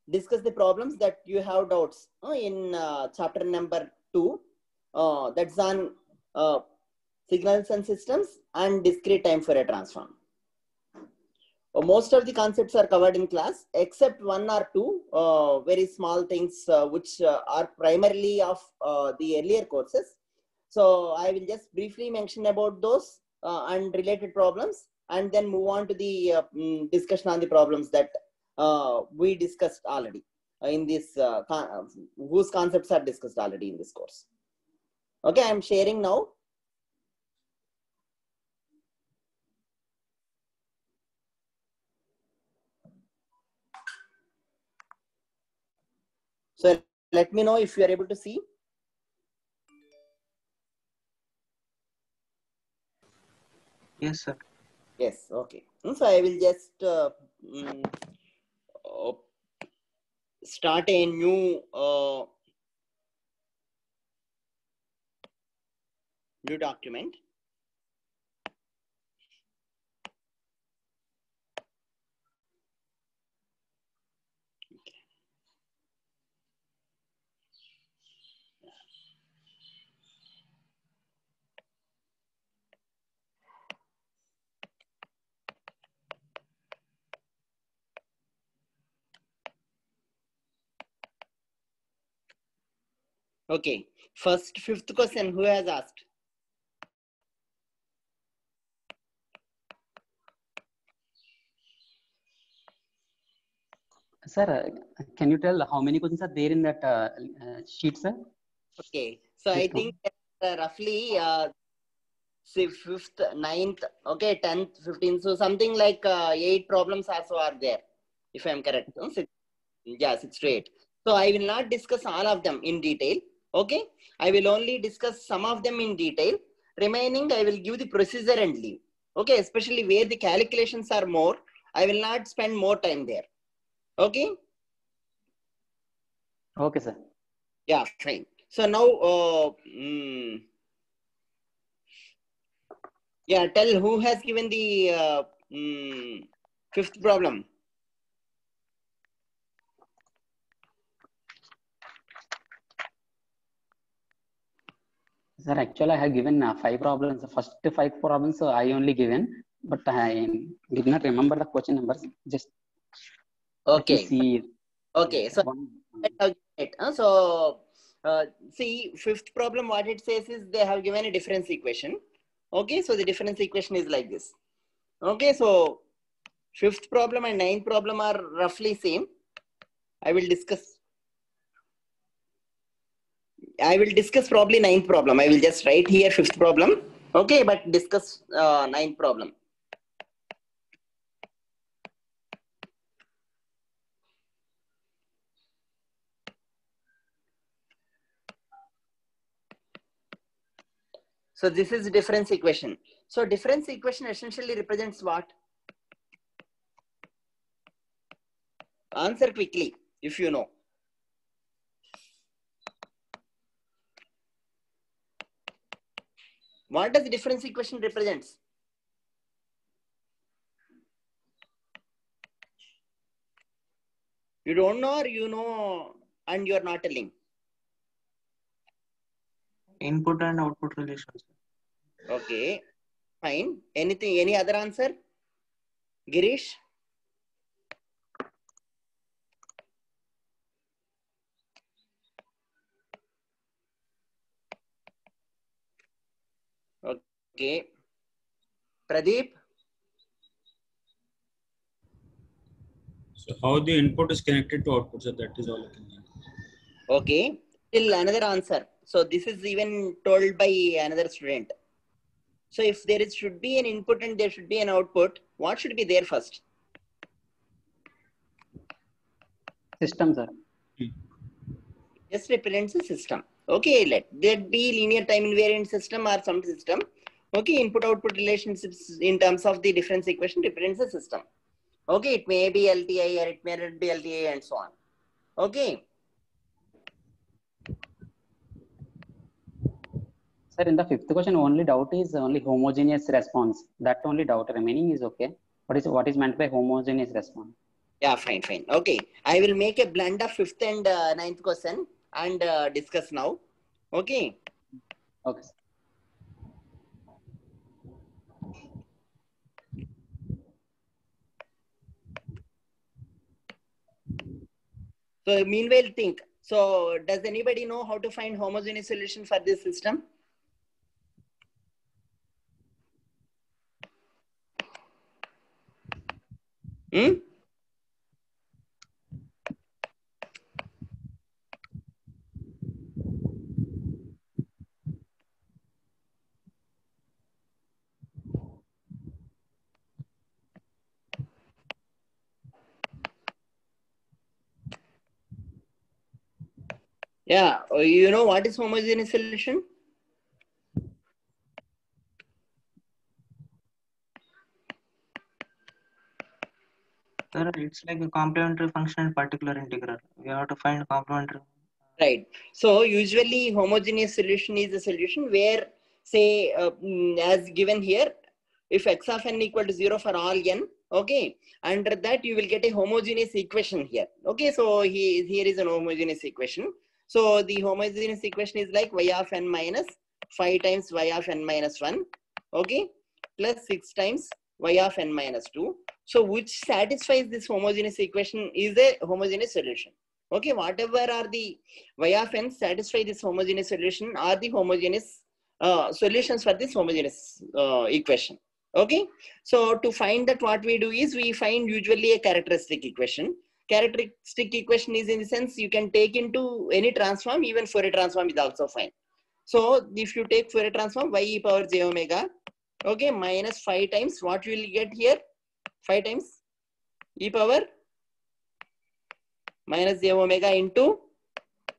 discuss the problems that you have doubts in chapter number 2. That's on signals and systems and discrete time Fourier transform. Most of the concepts are covered in class, except one or two very small things which are primarily of the earlier courses. So I will just briefly mention about those and related problems, and then move on to the discussion on the problems that we discussed already in this, whose concepts are discussed already in this course. Okay, I'm sharing now. So let me know if you are able to see. Yes, sir. Yes, okay. So I will just start a new document. Okay, first fifth question, who has asked? Sir, can you tell how many questions are there in that sheet, sir? Okay, so I think roughly say 5th, 9th, okay, 10th, 15th, so something like 8 problems also are there, if I am correct. 6 to 8. So I will not discuss all of them in detail. Okay, I will only discuss some of them in detail. Remaining, I will give the procedure and leave. Okay, especially where the calculations are more, I will not spend more time there. Okay. Okay, sir. Yeah, fine. So now, yeah, tell who has given the 5th problem. Sir, actually, I have given 5 problems. The first 5 problems I only given, but I did not remember the question numbers. Just okay. See. Okay, so see, 5th problem, what it says is they have given a difference equation. Okay, so the difference equation is like this. Okay, so 5th problem and 9th problem are roughly same. I will discuss probably 9th problem. I will just write here 5th problem. Okay, but discuss 9th problem. So this is difference equation. So difference equation essentially represents what? Answer quickly if you know. What does the difference equation represents? You don't know, or you know and you are not telling? Input and output relations. Okay, fine. Anything, any other answer? Girish? Okay. Pradeep? So how the input is connected to output, so that is all I can do. Okay. Still another answer. So this is even told by another student. So if there is should be an input and there should be an output, what should be there first? System, sir. Just represents a system. Okay, let that be linear time invariant system or some system. Okay, input output relationships in terms of the difference equation represents a system. Okay, it may be LTI or it may not be LTI and so on. Okay. Sir, in the 5th question, only doubt is only homogeneous response. That only doubt. Remaining is okay. What is meant by homogeneous response? Yeah, fine. Okay, I will make a blend of 5th and 9th question and discuss now. Okay. Okay. So meanwhile, think. So does anybody know how to find homogeneous solution for this system? Hmm? Yeah, you know what is homogeneous solution? Sir, it's like a complementary function and particular integral. We have to find complementary. Right. So usually homogeneous solution is a solution where, say, as given here, if x of n equal to 0 for all n, okay, under that you will get a homogeneous equation here. Okay, so here is an homogeneous equation. So the homogeneous equation is like y of n minus 5 times y of n minus 1, okay, plus 6 times y of n minus 2. So which satisfies this homogeneous equation is a homogeneous solution. Okay, whatever are the y of n satisfy this homogeneous solution are the homogeneous solutions for this homogeneous equation. Okay, so to find that, what we do is we find usually a characteristic equation. Characteristic equation is in the sense you can take into any transform, even Fourier transform is also fine. So if you take Fourier transform y e power j omega, okay, minus 5 times, what you will get here? 5 times e power minus j omega into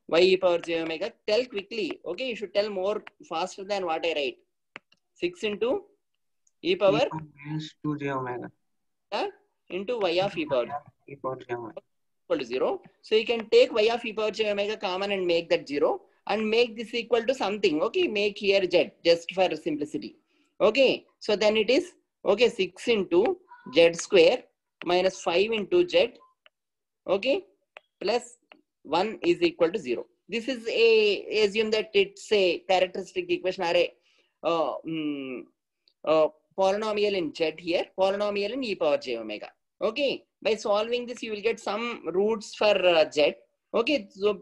y e power j omega. Tell quickly. Okay, you should tell more faster than what I write. 6 into e power minus 2j omega into y of e power e power j omega equal to 0. So you can take y of e power j omega common and make that 0 and make this equal to something. Okay, make here z just for simplicity. Okay, so then it is, okay, 6 into z square minus 5 into z, okay, plus 1 is equal to 0. This is a, assume that it's a characteristic equation or a polynomial in z here, polynomial in e power j omega. Okay, by solving this you will get some roots for z. Okay, so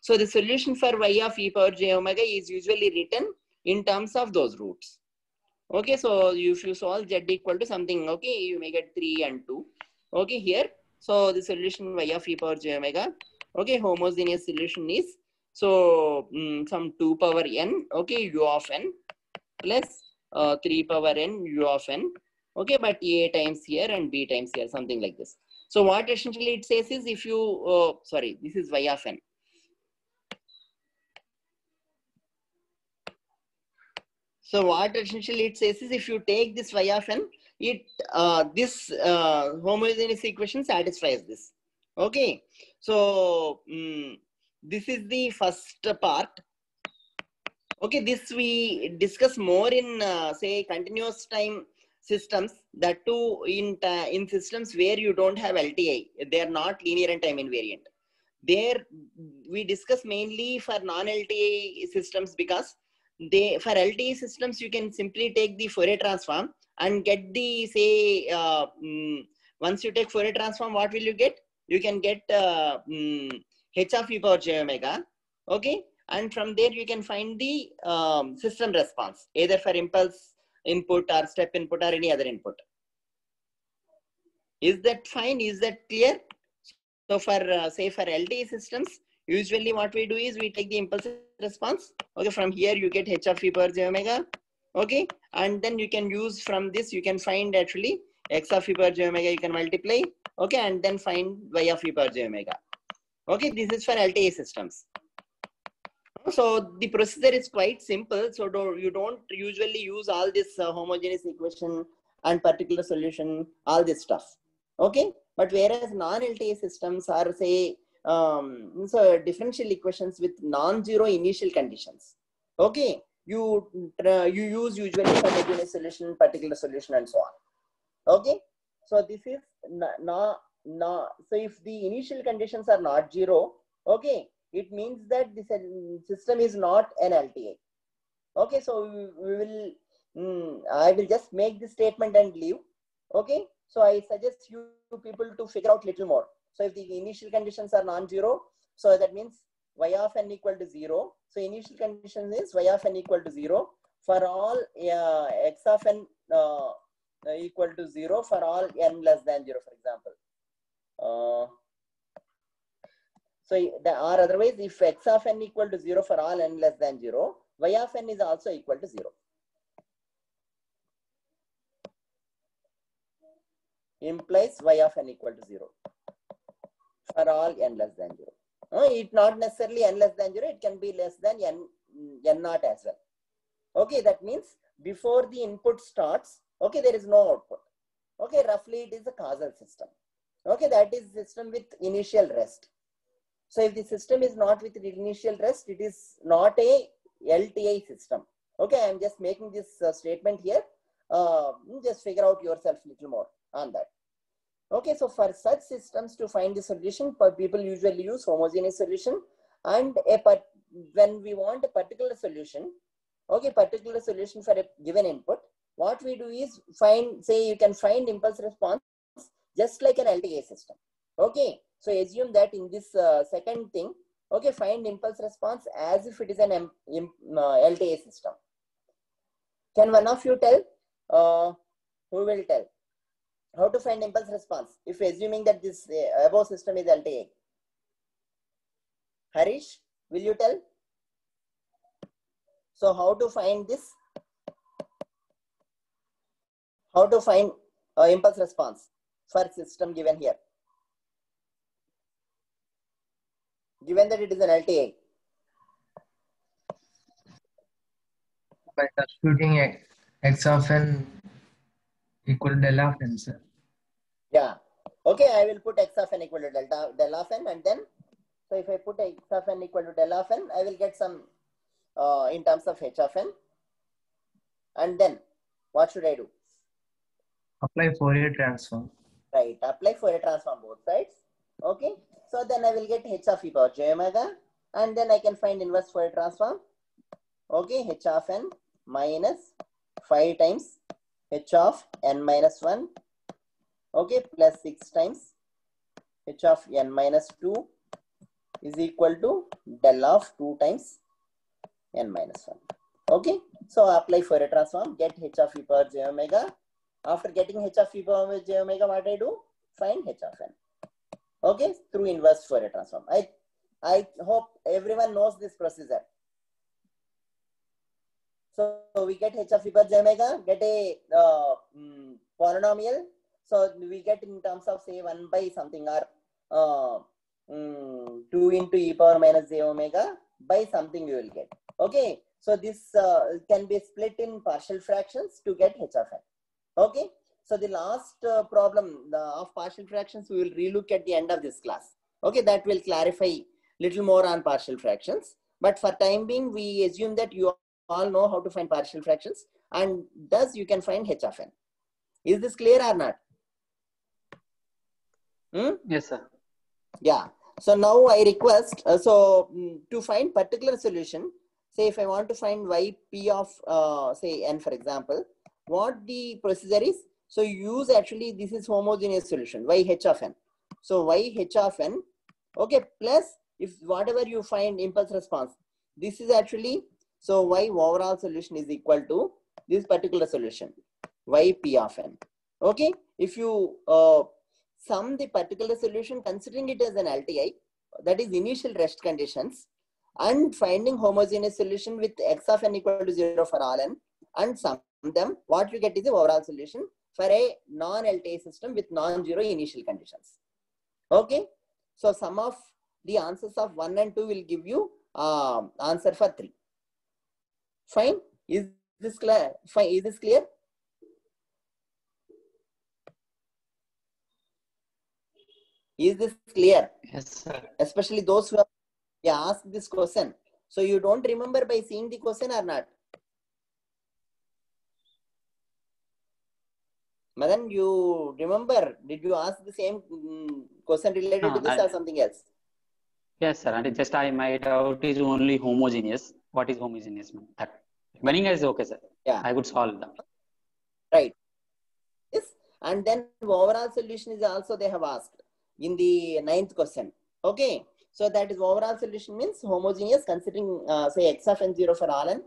so the solution for y of e power j omega is usually written in terms of those roots. Okay, so if you solve z equal to something, okay, you may get 3 and 2. Okay, here, so the solution y of e power j omega, okay, homogeneous solution is, so some 2 power n, okay, u of n plus 3 power n u of n, okay, but a times here and b times here, something like this. So what essentially it says is, if you, sorry, this is y of n. So what essentially it says is, if you take this y of n, it this homogeneous equation satisfies this. Okay, so this is the first part. Okay, this we discuss more in say continuous time systems, that too in systems where you don't have LTI, they are not linear and time invariant. There we discuss mainly for non-LTI systems, because they, for LTI systems you can simply take the Fourier transform and get the, say, once you take Fourier transform, what will you get? You can get h of e power j omega. Okay, and from there you can find the system response, either for impulse input or step input or any other input. Is that fine? Is that clear? So for say for LTE systems, usually what we do is we take the impulse response. Okay, from here you get h of e power j omega. Okay, and then you can use from this, you can find actually x of e power j omega, you can multiply. Okay, and then find y of e power j omega. Okay, this is for LTE systems. So the procedure is quite simple. So you don't usually use all this homogeneous equation and particular solution, all this stuff. Okay, but whereas non-LTI systems are, say, so differential equations with non-zero initial conditions. Okay, you use usually homogeneous solution, particular solution, and so on. Okay, so this is so if the initial conditions are not 0, okay, it means that this system is not an LTI. Okay, so we will I will just make this statement and leave. Okay, so I suggest you people to figure out little more. So if the initial conditions are non-zero, so that means y of n equal to 0. So initial condition is y of n equal to 0 for all x of n equal to 0 for all n less than 0, for example. Or otherwise, if x of n equal to 0 for all n less than 0, y of n is also equal to 0. Implies y of n equal to 0 for all n less than 0. It not necessarily n less than 0, it can be less than n naught as well. Okay, that means before the input starts, okay, there is no output. Okay, roughly it is a causal system. Okay, that is system with initial rest. So if the system is not with initial rest, it is not a LTI system. Okay, I am just making this statement here. Just figure out yourself a little more on that. Okay, so for such systems to find the solution, people usually use homogeneous solution, and when we want a particular solution, okay, particular solution for a given input, what we do is you can find impulse response just like an LTI system. Okay, so assume that in this second thing, okay, find impulse response as if it is an LTI system. Can one of you tell? Who will tell? How to find impulse response if assuming that this above system is LTI? Harish, will you tell? So how to find this? How to find impulse response for system given here? Given that it is an LTI. By substituting x of n equal to del of n, sir. Yeah. Okay, I will put x of n equal to del of n, and then, so if I put x of n equal to del of n, I will get some in terms of h of n. And then, what should I do? Apply Fourier transform. Right, apply Fourier transform both sides. Okay, so then I will get h of e power j omega, and then I can find inverse Fourier transform. Okay, h of n minus 5 times h of n minus 1. Okay, plus 6 times h of n minus 2 is equal to del of 2 times n minus 1. Okay, so apply Fourier transform, get h of e power j omega. After getting h of e power j omega, what I do? Find h of n. Okay, through inverse Fourier transform. I hope everyone knows this procedure. So we get h of e power j omega, get a polynomial. So we get in terms of say 1 by something or 2 into e power minus j omega by something we will get. Okay, so this can be split in partial fractions to get h of n. Okay, so the last problem of partial fractions we will relook at the end of this class. Okay, that will clarify little more on partial fractions. But for time being, we assume that you all know how to find partial fractions, and thus you can find h of n. Is this clear or not? Yes, sir. Yeah. So now I request, to find particular solution, say if I want to find y p of say n, for example, what the procedure is? So use actually, this is homogeneous solution, y h of n. So y h of n, okay, plus if whatever you find impulse response, this is actually, so y overall solution is equal to this particular solution, y p of n. Okay, if you sum the particular solution considering it as an LTI, that is initial rest conditions, and finding homogeneous solution with x of n equal to 0 for all n, and sum them, what you get is the overall solution for a non-LTI system with non-zero initial conditions. Okay, so sum of the answers of 1 and 2 will give you answer for 3. Fine. Is this clear? Fine. Is this clear? Is this clear? Yes, sir. Especially those who have asked this question. So you don't remember by seeing the question or not? Madan, you remember, did you ask the same question related No, to this or something else? yes, sir. And just my doubt is only homogeneous. What is homogeneous? That running is okay, sir. Yeah. I would solve that. Right. Yes. And then overall solution is also they have asked in the 9th question. Okay. So that is overall solution means homogeneous considering say x of n0 for all n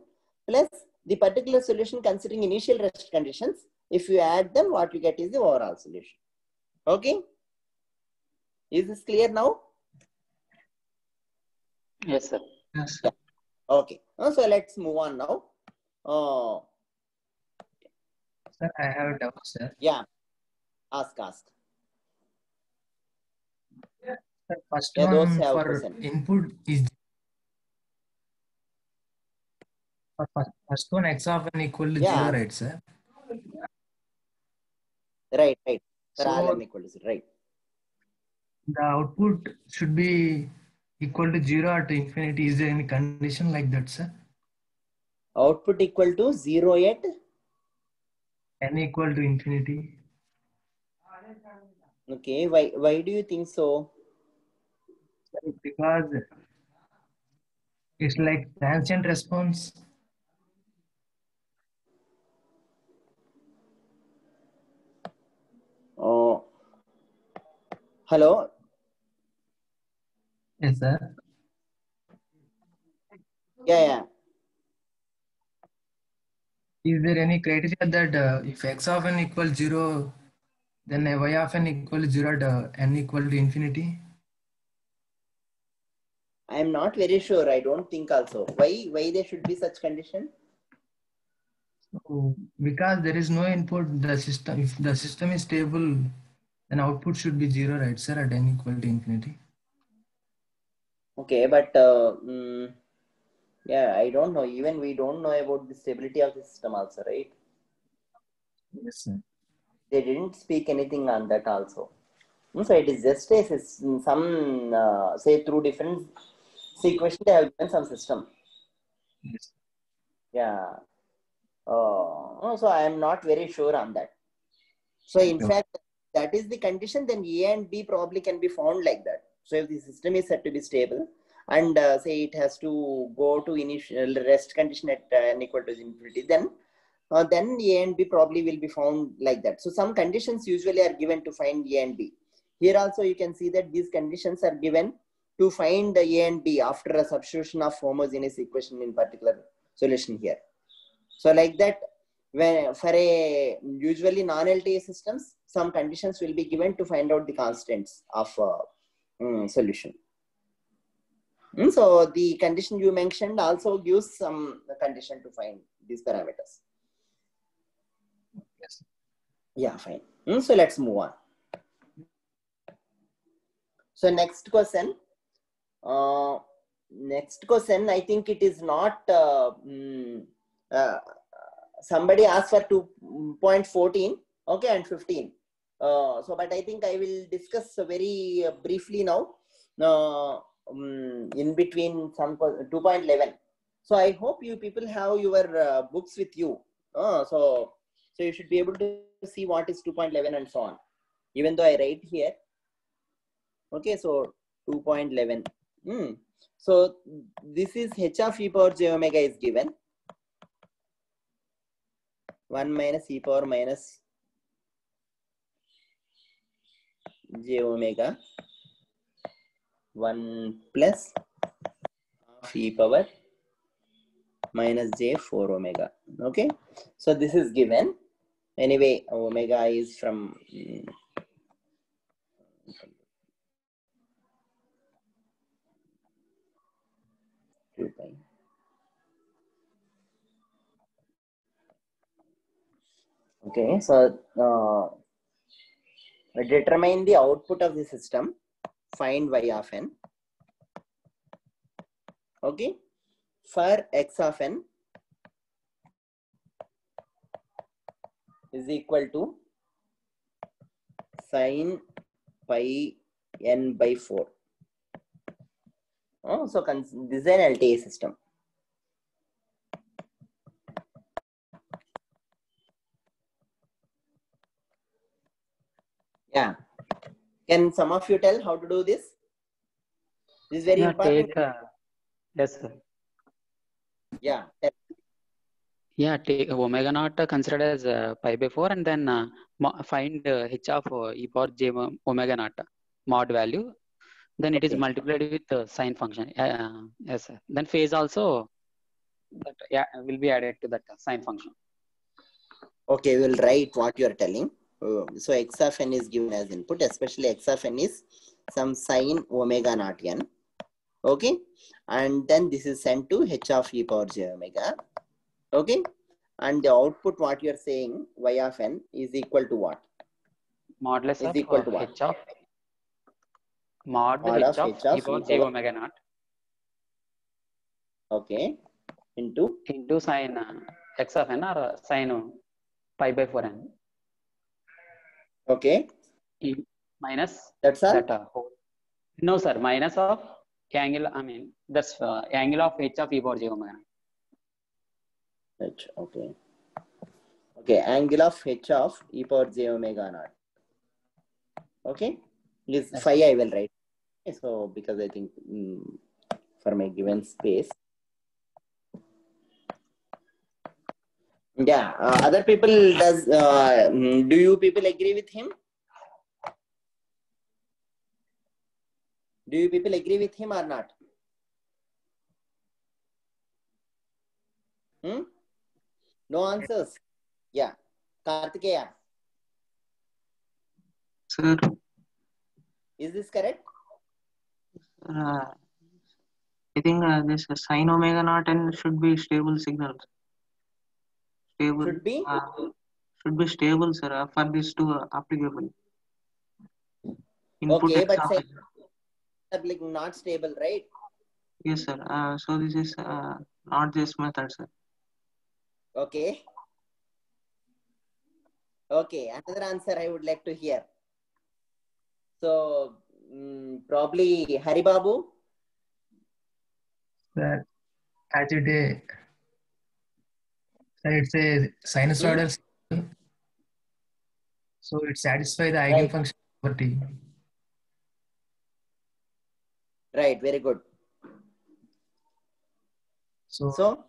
plus the particular solution considering initial rest conditions. If you add them, what you get is the overall solution. Okay. Is this clear now? Yes, sir. Yes. Yeah. Okay. So let's move on now. Sir, I have a doubt, sir. Yeah. Ask. Sir, first Yeah, those one have for question. input is first one x of n equal to Yeah. 0, right, sir? Right. For all So n equal to 0. Right. the output should be equal to 0 or to infinity. Is there any condition like that, sir? Output equal to 0 at N equal to infinity. okay. Why do you think so? Because it's like transient response. Oh, hello. Yes, sir. Yeah. Is there any criteria that if x of n equals 0, then y of n equal to 0 at n equal to infinity? I am not very sure. I don't think also. Why there should be such condition? So, because there is no input, the system, if the system is stable, then output should be 0, right, sir, at n equal to infinity. Okay, but yeah, I don't know. Even we don't know about the stability of the system also, right? Yes, sir. They didn't speak anything on that also. So it is just a some say through different equation they have given some system. Yes. Yeah. So I am not very sure on that. So in fact, that is the condition. Then A and B probably can be found like that. So if the system is said to be stable, and say it has to go to initial rest condition at n equal to infinity, then A and B probably will be found like that. So some conditions usually are given to find A and B. Here also you can see that these conditions are given to find A and B after a substitution of homogeneous equation in particular solution here. So like that, when for a usually non-LTI systems, some conditions will be given to find out the constants of solution. So the condition you mentioned also gives some condition to find these parameters. Yes. Yeah, fine. So let's move on. So next question. I think it is not somebody asked for 2.14, okay, and 15. So, but I think I will discuss very briefly now in between some 2.11. So I hope you people have your books with you. So you should be able to see what is 2.11 and so on. Even though I write here. Okay, so 2.11. So this is h of e power j omega is given. 1 minus e power minus j omega 1 plus half e power minus j 4 omega. Okay, so this is given. Anyway, omega is from 2 pi. Okay, so determine the output of the system. Find y of n. Okay, for x of n is equal to sin pi n by 4. So this is an LTI system. Yeah. Can some of you tell how to do this? This is very Yeah, important. yes, sir. Yeah. Yeah, take omega naught considered as pi by 4 and then find h of e power j omega naught mod value. Then it is Okay. multiplied with sine function. Yes, sir. Then phase also that will be added to that sine function. Okay, we'll write what you are telling. So x of n is given as input, especially x of n is some sine omega naught n. Okay, and then this is sent to h of e power j omega. Okay, and the output what you are saying y of n is equal to what? Modulus Is of equal to what? h of mod Mod h of of e power j omega naught. Okay, into Sine x of n or sine pi by 4n. Okay, Minus that's all. that whole. No, sir. Minus of angle. I mean, that's angle of h of e power j omega. H. Okay. Okay, angle of h of e power j omega naught. Okay, this Yes. phi I will write. So because I think for my given space. Yeah, other people does. Do you people agree with him? Do you people agree with him or not? No answers. Yeah, Kartikeya. Sir, Is this correct? I think this sine omega naught n should be stable signal. Stable. Should be stable, sir, for this to applicable. Input okay, but example. say not stable, right? Yes, sir. So this is not this method, sir. Okay. Okay, another answer I would like to hear. So probably Hari Babu. That as it it's a sinusoidal signal, so it satisfies the eigenfunction property. Right, very good. So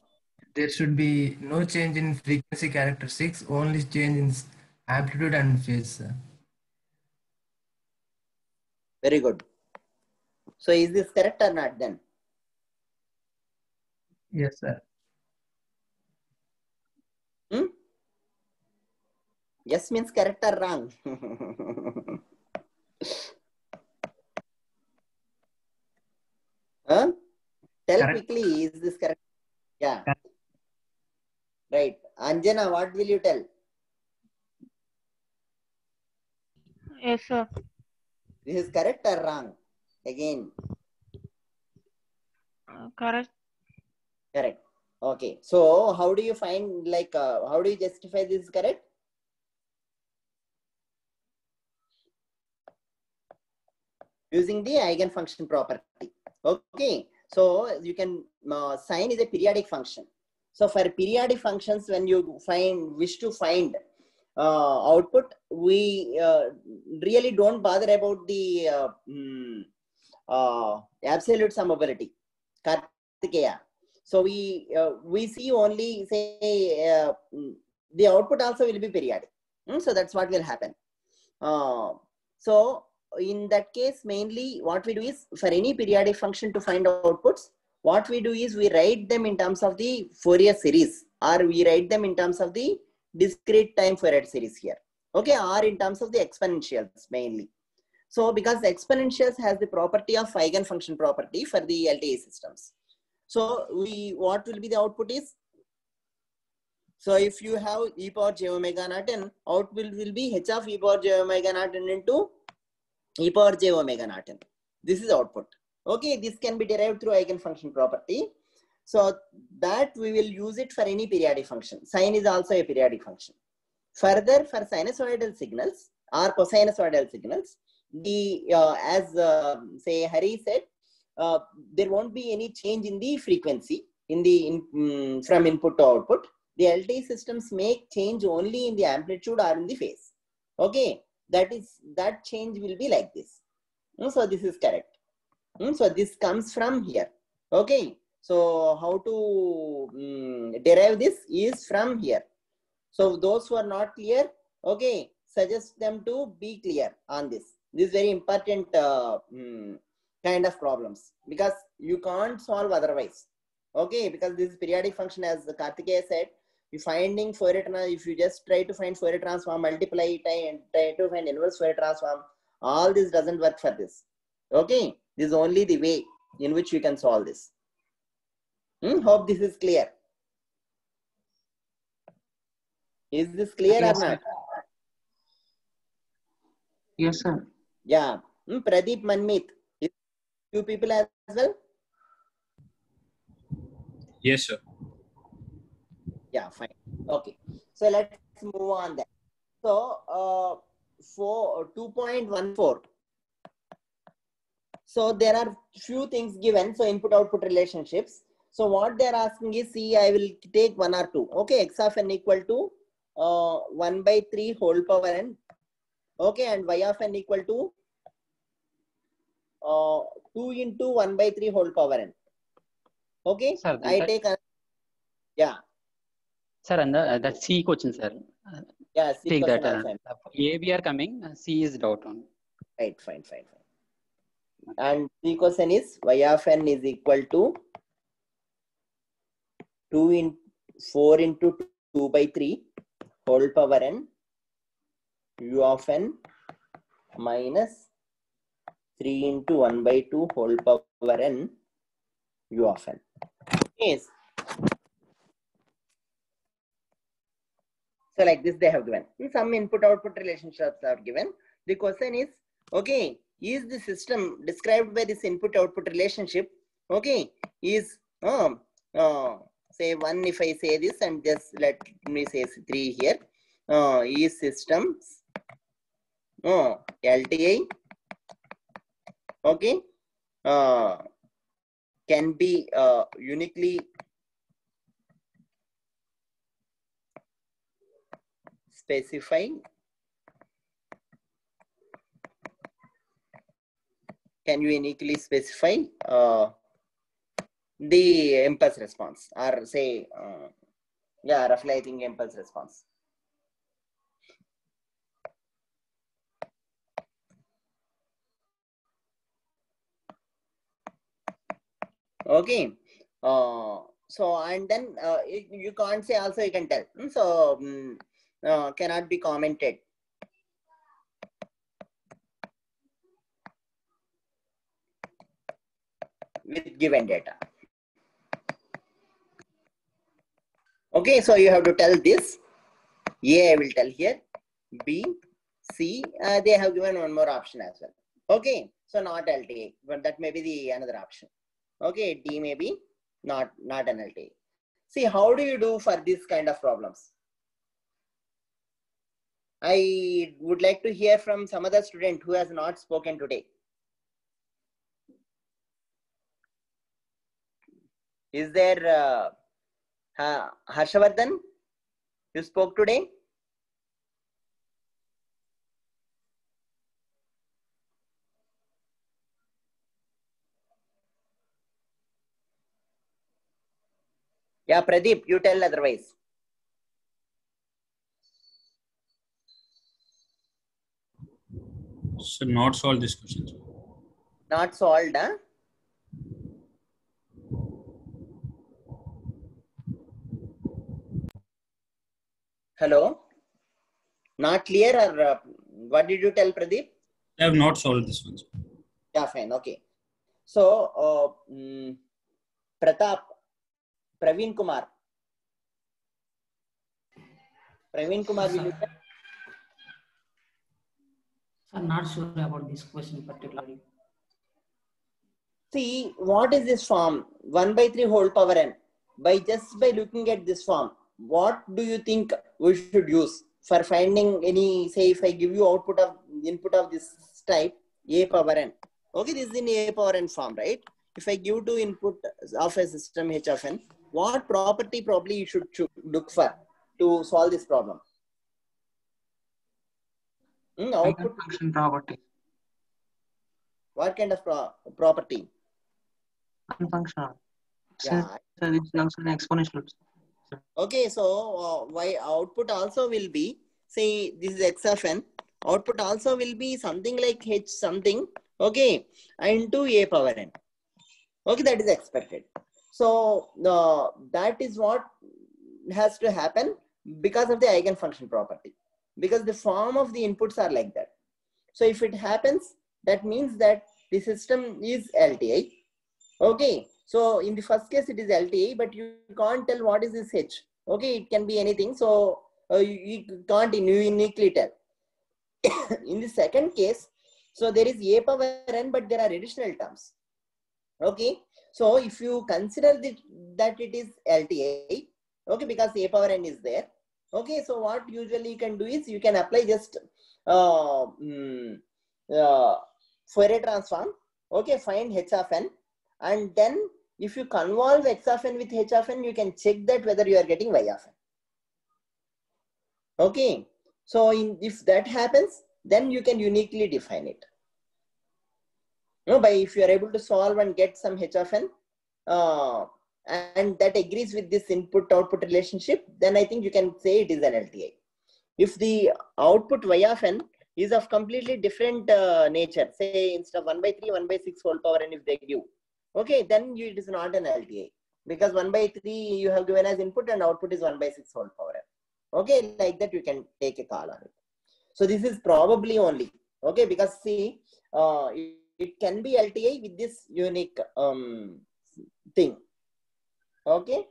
there should be no change in frequency characteristics, only change in amplitude and phase. Very good. So is this correct or not then? Yes, sir. Yes means correct or wrong? Huh? Tell Correct. quickly, is this correct? Yeah. Right. Anjana, what will you tell? Yes, sir. This is correct or wrong? Again. Correct. Correct. Okay. So how do you find, how do you justify this is correct? Using the eigenfunction property. Okay. So you can, sine is a periodic function. So for periodic functions, when you wish to find output, we really don't bother about the absolute summability. Kartikeya. So we see only say the output also will be periodic. So that's what will happen. So in that case, mainly what we do is for any periodic function to find outputs, what we do is we write them in terms of the Fourier series, or we write them in terms of the discrete time Fourier series here. Okay, or in terms of the exponentials mainly. So because the exponentials has the property of eigenfunction property for the LTE systems. So what will be the output is, so if you have e power j omega naught n, output will be h of e power j omega naught n into e power j omega naught n. This is output. Okay, this can be derived through eigenfunction property. So that we will use it for any periodic function. Sine is also a periodic function. Further, for sinusoidal signals or cosinusoidal signals, the as say Hari said, there won't be any change in the frequency in the from input to output. The LTE systems make change only in the amplitude or in the phase. Okay, that change will be like this. So this is correct. So this comes from here. Okay. So how to derive this is from here. So those who are not clear, okay, suggest them to be clear on this. This is very important kind of problems, because you can't solve otherwise. Okay, because this is periodic function, as Karthikeya said. You finding Fourier transform, if you just try to find Fourier transform, multiply it and try to find inverse Fourier transform, all this doesn't work for this. Okay, this is only the way in which you can solve this. Hope this is clear. Is this clear Yes, or not? Yes, sir. Yeah. Pradeep, Manmeet, you people as well? Yes, sir. Yeah, fine. Okay. So let's move on then. So for 2.14. So there are few things given. So input-output relationships. So what they're asking is, see, I will take 1 or 2. Okay, x of n equal to 1/3 whole power n. Okay, and y of n equal to 2 into 1/3 whole power n. Okay, Sir, I take a, yeah. Sir, and that C question, sir. Yeah, C Take question that. also. A, B are coming. C is doubt on. Right, fine. And C question is y of n is equal to 4 into 2/3 whole power n u of n minus 3 into 1/2 whole power n u of n. Yes. So like this they have given. Some input-output relationships are given. The question is, okay, is the system described by this input-output relationship, okay, is, say 1 if I say this, and just let me say 3 here, is systems, LTI, okay, can be uniquely specified. Can you uniquely specify the impulse response, or say, yeah, roughly I think impulse response. Okay. So, and then you can't say also, you can tell. So, cannot be commented. With given data. Okay, so you have to tell this. A I will tell here. B, C, they have given one more option as well. Okay, so not LTA, but that may be the another option. Okay, D may be not an LTA. See, how do you do for this kind of problems? I would like to hear from some other student who has not spoken today. Is there Harshavardhan? You spoke today? Yeah, Pradeep, you tell otherwise. So not solve this question. Not solved, huh? Hello? Not clear, or what did you tell, Pradeep? I have not solved this one. Yeah, fine, okay. So, Pratap, Praveen Kumar. Praveen Kumar, will you tell? I'm not sure about this question particularly. See, what is this form? 1/3 whole power n. By looking at this form, what do you think we should use for finding any, say, if I give you input of this type, a power n. Okay, this is in a power n form, right? If I give to input of a system h of n, what property probably you should look for to solve this problem? Output function property. what kind of property? Unfunctional. Yeah. Since it belongs to an exponential. Okay, so why output also will be, say this is x of n, output also will be something like h something, okay, into a power n. Okay, that is expected. So that is what has to happen because of the eigenfunction property, because the form of the inputs are like that. So if it happens, that means that the system is LTI. Okay, so in the first case it is LTI, but you can't tell what is this H. Okay, it can be anything, so you can't uniquely tell. In the second case, so there is a power n, but there are additional terms. Okay, so if you consider that it is LTI, okay, because a power n is there. Okay, so what usually you can do is you can apply just Fourier transform. Okay, find h of n, and then if you convolve x of n with h of n, you can check that whether you are getting y of n. Okay, so if that happens, then you can uniquely define it. By if you are able to solve and get some h of n, and that agrees with this input-output relationship, then I think you can say it is an LTI. If the output y of n is of completely different nature, say instead of 1 by 3, 1 by 6 whole power n if they give, okay, then it is not an LTI, because 1 by 3 you have given as input and output is 1 by 6 whole power n. Okay, like that you can take a call on it. So this is probably only, okay, because see, it can be LTI with this unique thing. Okay.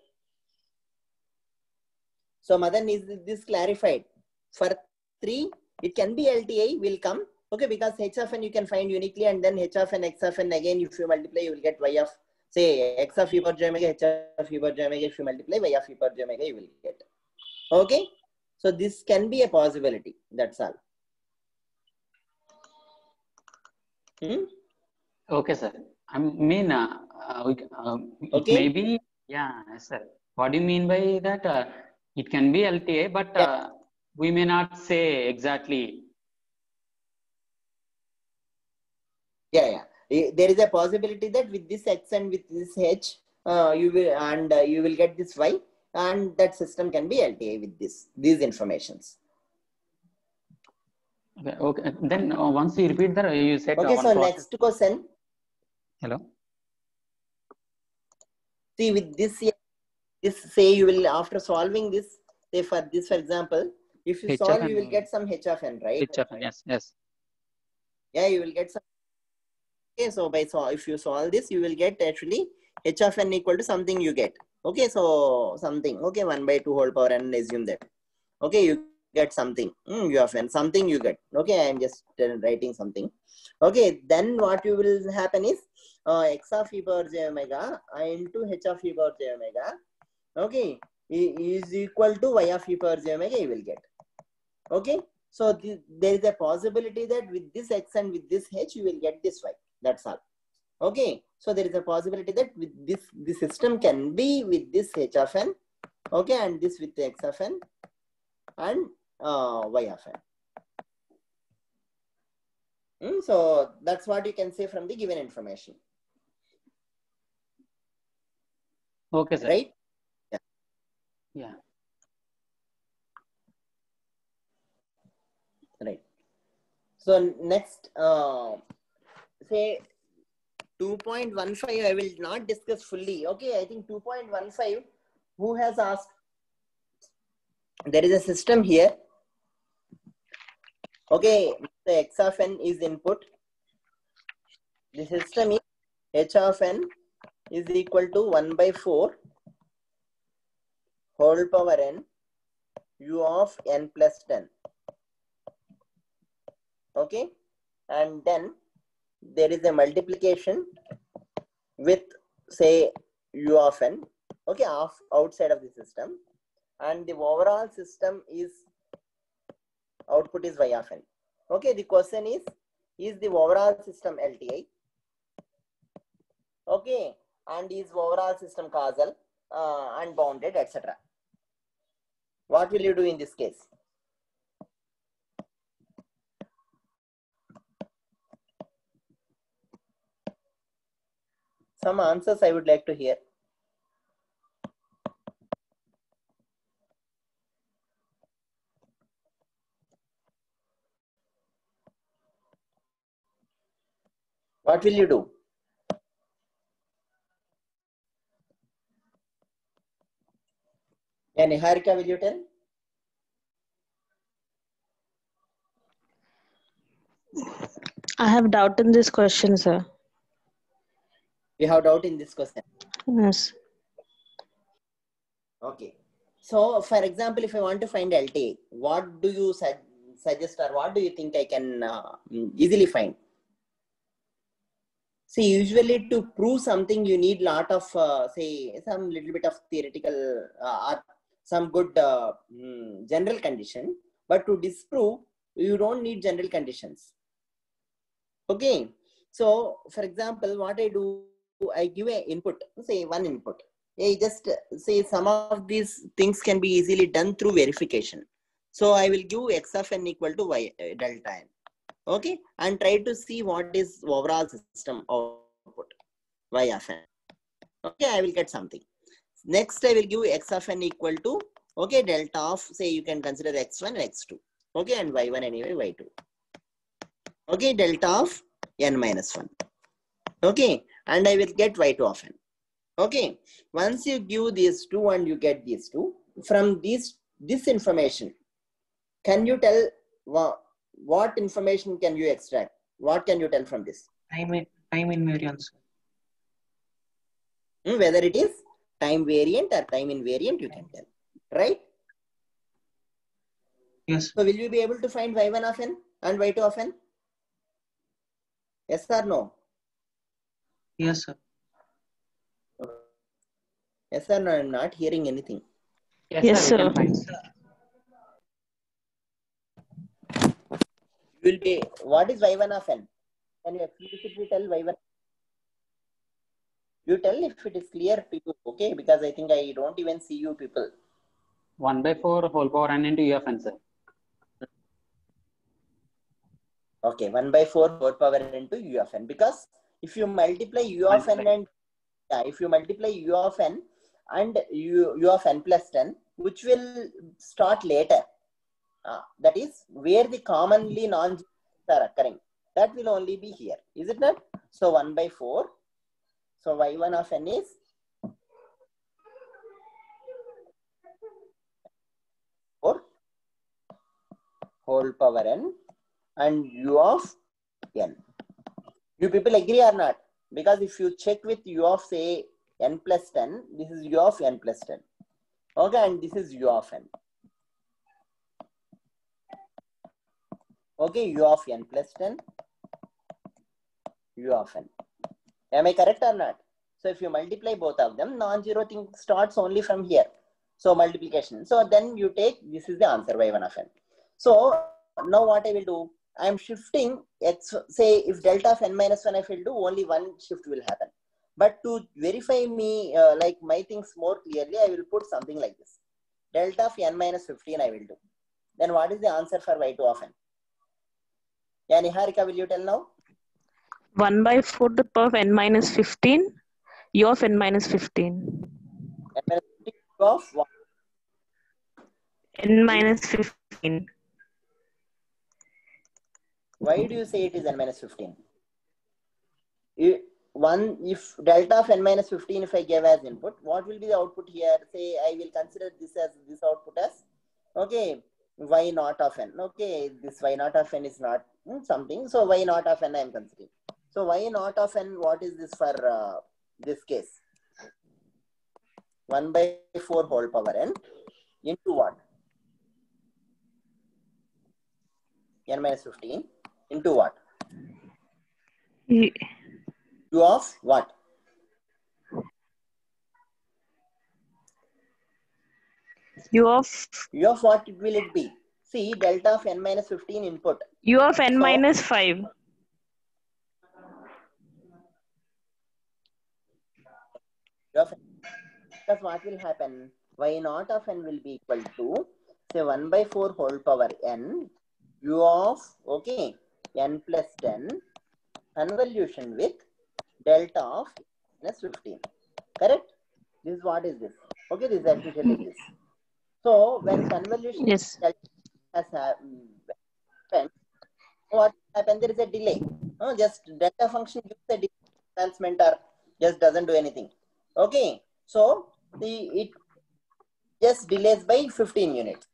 So Madan, is this clarified? For 3, it can be LTI will come. Okay, because h of n you can find uniquely, and then h of n, x of n, again if you multiply you will get y of, say, x of e power j omega, h of e power j omega, if you multiply y of e power j omega you will get. Okay, so this can be a possibility, that's all. Okay, sir. I mean, it Okay. may be, yeah, sir. What do you mean by that? It can be LTA, but we may not say exactly. Yeah. There is a possibility that with this x and with this h, you will get this y, and that system can be LTA with these informations. Okay. Then once you repeat that, you said. Okay, so next question. Hello. See, with this say you will, after solving this, say for this, for example, if you solve, you will get some h of n, right? H of n, yes. Yeah, you will get some. Okay, so if you solve this, you will get actually h of n equal to something you get. Okay, so something. Okay, 1 by 2 whole power n, assume that. Okay, you get something. U of n, something you get. Okay, I am just writing something. Okay, then what you will happen is x of e power j omega into h of e power j omega. Okay, is equal to y of e power j omega you will get. Okay, so there is a possibility that with this x and with this h you will get this y. That's all. Okay, so there is a possibility that with this system can be with this h of n. Okay, and this with x of n and y of n. So that's what you can say from the given information. Okay, sir. Right? Yeah. Right. So next, say 2.15, I will not discuss fully. Okay, I think 2.15, who has asked? There is a system here. Okay, the x of n is input. The system is h of n is equal to 1 by 4 whole power n u of n plus 10. Okay, and then there is a multiplication with, say, u of n, okay, outside of the system, and the overall system is output is y of n. Okay, the question is the overall system LTI? Okay, and is overall system causal, unbounded, etc. What will you do in this case? Some answers I would like to hear. What will you do? Yeah, Niharika, will you tell? I have doubt in this question, sir. You have doubt in this question. Yes. Okay. So, for example, if I want to find LTA, what do you suggest or what do you think I can easily find? See, usually to prove something, you need lot of, say, some little bit of theoretical or some good general condition. But to disprove, you don't need general conditions. Okay. So, for example, what I do, I give an input, say one input. I just say some of these things can be easily done through verification. So, I will give x of n equal to y delta n. Okay. And try to see what is overall system output y of n. Okay. I will get something. Next, I will give x of n equal to, okay, delta of, say you can consider x1 and x2. Okay. And y1 anyway, y2. Okay. Delta of n minus 1. Okay. And I will get y2 of n. Okay. Once you give these two and you get these two, from this information, can you tell what information can you extract? What can you tell from this? Time invariance. Whether it is time variant or time invariant, you can tell. Right? Yes. So will you be able to find y1 of n and y2 of n? Yes or no? Yes, sir. Yes or no? I'm not hearing anything. Yes, sir. We sir. can find. You will be, what is y1 of n? Can you explicitly tell y1? You tell if it is clear to you, okay? Because I think I don't even see you people. 1/4 whole power n into u of n, sir. Okay, 1/4 whole power n into u of n. Because if you multiply u of n and if you multiply u of n and u of n plus 10, which will start later. That is where the commonly non-zeros are occurring. That will only be here. Is it not? So 1/4. So y1 of n is whole power n and u of n. You people agree or not? Because if you check with u of say n plus 10, this is u of n plus 10. Okay, and this is u of n. Okay, u of n plus 10, u of n. Am I correct or not? So if you multiply both of them, non-zero thing starts only from here. So multiplication. So then you take, this is the answer, y1 of n. So now what I will do, I am shifting x, say if delta of n minus 1 I will do, only one shift will happen. But to verify me, like my things more clearly, I will put something like this. Delta of n minus 15 I will do. Then what is the answer for y2 of n? Yeah, Niharika, will you tell now? 1/4 to the power of n minus 15, u of n minus 15. N minus 15 of what? N minus 15. Why do you say it is n minus 15? If delta of n minus 15, if I give as input, what will be the output here? Say I will consider this as this output as, okay, y naught of n. Okay, this y naught of n is not something. So y naught of n I am considering. So y naught of n, what is this for this case? 1/4 whole power n into what? N minus 15 into what? U of what? U of what will it be? See, delta of n minus 15 input. U of n So, minus 5. Because what will happen? Y naught of n will be equal to, say, 1/4 whole power n, u of, okay, n plus 10, convolution with delta of minus 15. Correct? This is what is this? Okay, this is actually this. So when convolution Yes. has happened, what happened? There is a delay. Just delta function gives a delay enhancement or just doesn't do anything. Okay, so it just delays by 15 units.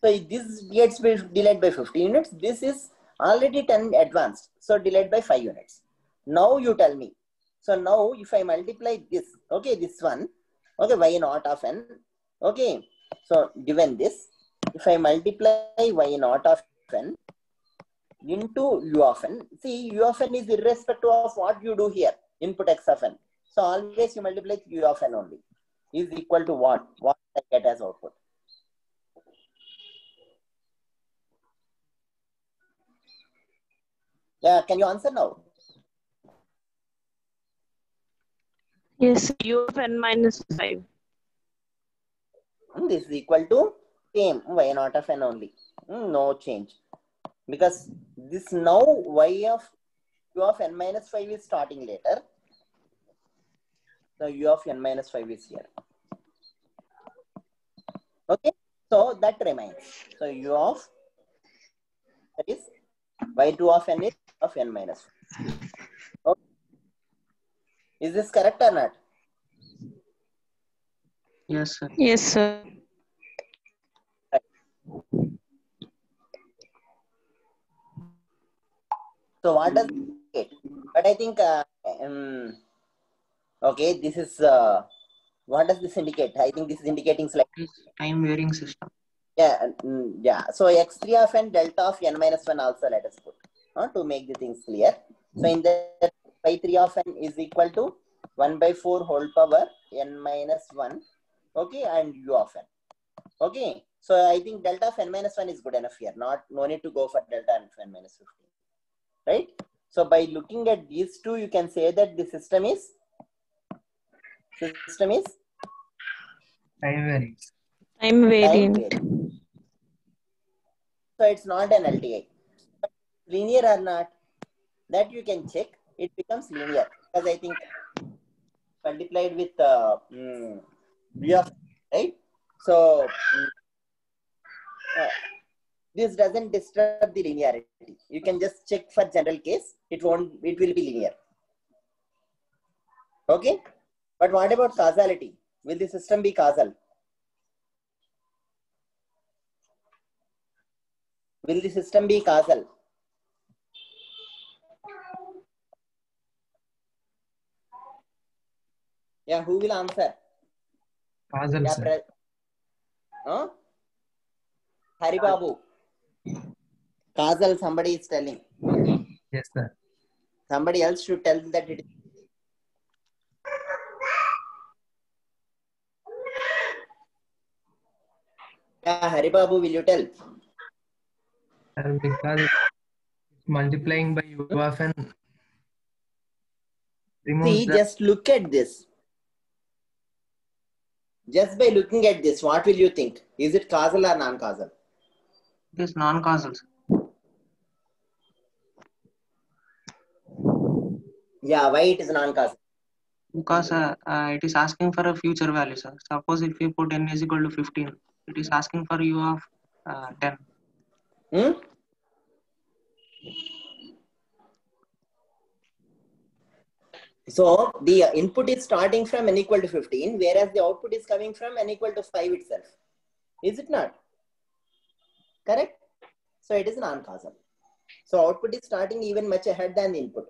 So this gets delayed by 15 units. This is already 10 advanced, so delayed by 5 units. Now you tell me. So now if I multiply this, okay, this one, okay, y naught of n, okay. So given this, if I multiply y naught of n into u of n, see u of n is irrespective of what you do here, input x of n. So always you multiply u of n only is equal to what? What I get as output. Yeah, can you answer now? Yes. U of n minus 5. This is equal to same y naught of n only. No change. Because this now y of u of n minus 5 is starting later. So u of n minus 5 is here. Okay. So that remains. So u of that is y2 of n is of n minus 5. Okay. Is this correct or not? Yes, sir. Yes, sir. So what does it indicate? But I think okay, this is what does this indicate? I think this is indicating It is time varying system. yeah, yeah. So x3 of n delta of n minus 1 also let us put to make the things clear. So in that y3 of n is equal to 1 by 4 whole power n minus 1, okay, and u of n. Okay, so I think delta of n minus 1 is good enough here. No need to go for delta of n minus 15, right? So by looking at these two, you can say that the system is Time varying. Time variant. varying. So it's not an LTI. Linear or not, that you can check. It becomes linear because I think multiplied with v of, right? So this doesn't disturb the linearity. You can just check for general case. It will be linear. Okay. But what about causality? Will the system be causal? Will the system be causal? Yeah, who will answer? Causal, Yeah, sir. Hari Babu. Causal, somebody is telling. Yes, sir. Somebody else should tell that it is. Yeah, Hari Babu, will you tell? Sir, because it's multiplying by u of n removes See, the just look at this. Just by looking at this, what will you think? Is it causal or non-causal? It is non-causal. Yeah, why it is non-causal? Because it is asking for a future value, sir. Suppose if you put n is equal to 15, it is asking for u of 10. So the input is starting from n equal to 15, whereas the output is coming from n equal to 5 itself. Is it not? Correct? So it is non-causal. So output is starting even much ahead than the input.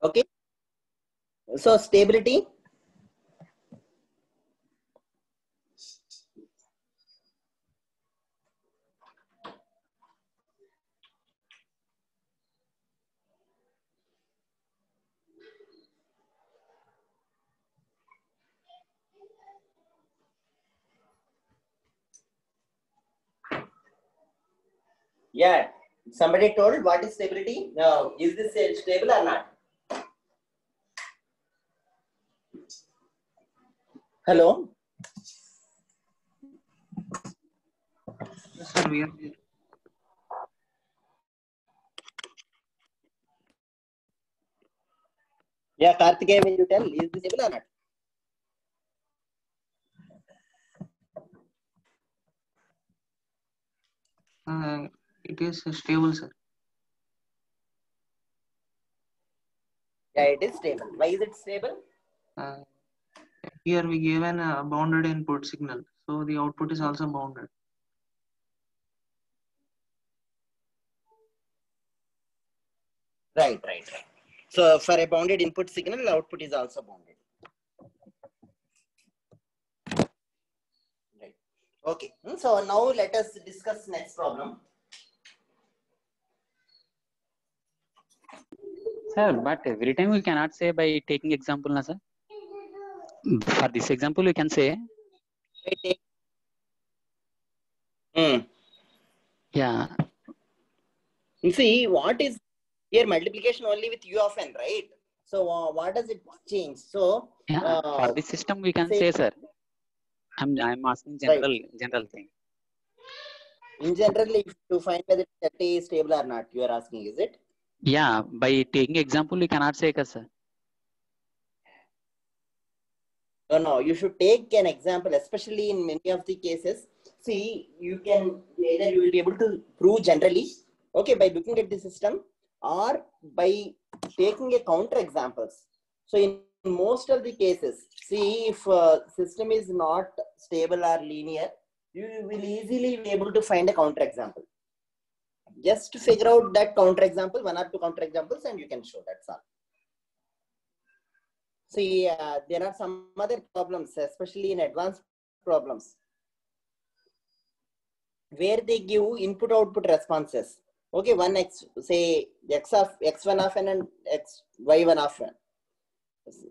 Okay. So stability. Yeah. Somebody told what is stability? No. Is this stable or not? Hello? Yes, sir, we are. Yeah, Karthikeya, will you tell? Is this stable or not? It is stable, sir. Yeah, it is stable. Why is it stable? Here we gave an bounded input signal, so the output is also bounded. Right. So for a bounded input signal, output is also bounded. Right. Okay. So now let us discuss next problem. Sir, but every time we cannot say by taking example, na sir. For this example, we can say. Yeah. You see, what is here multiplication only with u of n, right? So what does it change? So Yeah. For this system, we can say, sir. I'm asking general thing. In general, if to find whether that is stable or not, you are asking, is it? Yeah. By taking example, we cannot say, sir. No. You should take an example, especially in many of the cases. See, you can either you will be able to prove generally, okay, by looking at the system, or by taking a counter examples. So in most of the cases, see, if system is not stable or linear, you will easily be able to find a counter example. Just figure out that counter example, one or two counter examples, and you can show. That's all. See, there are some other problems, especially in advanced problems, where they give input-output responses. Okay, one x, say x1 of n and y1 of n.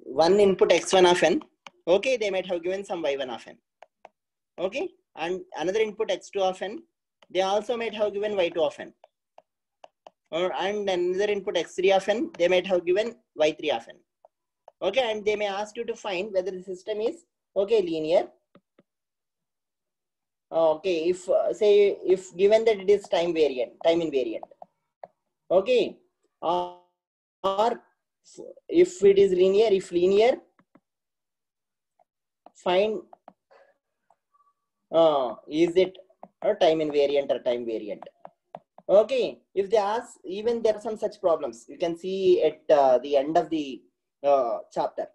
One input x1 of n. Okay, they might have given some y1 of n. Okay, and another input x2 of n. They also might have given y2 of n. And another input x3 of n. They might have given y3 of n. Okay, and they may ask you to find whether the system is linear. Okay, if say if given that it is time invariant. Okay, or if it is linear, find is it a time invariant or time variant. Okay, if they ask, even there are some such problems you can see at the end of the chapter.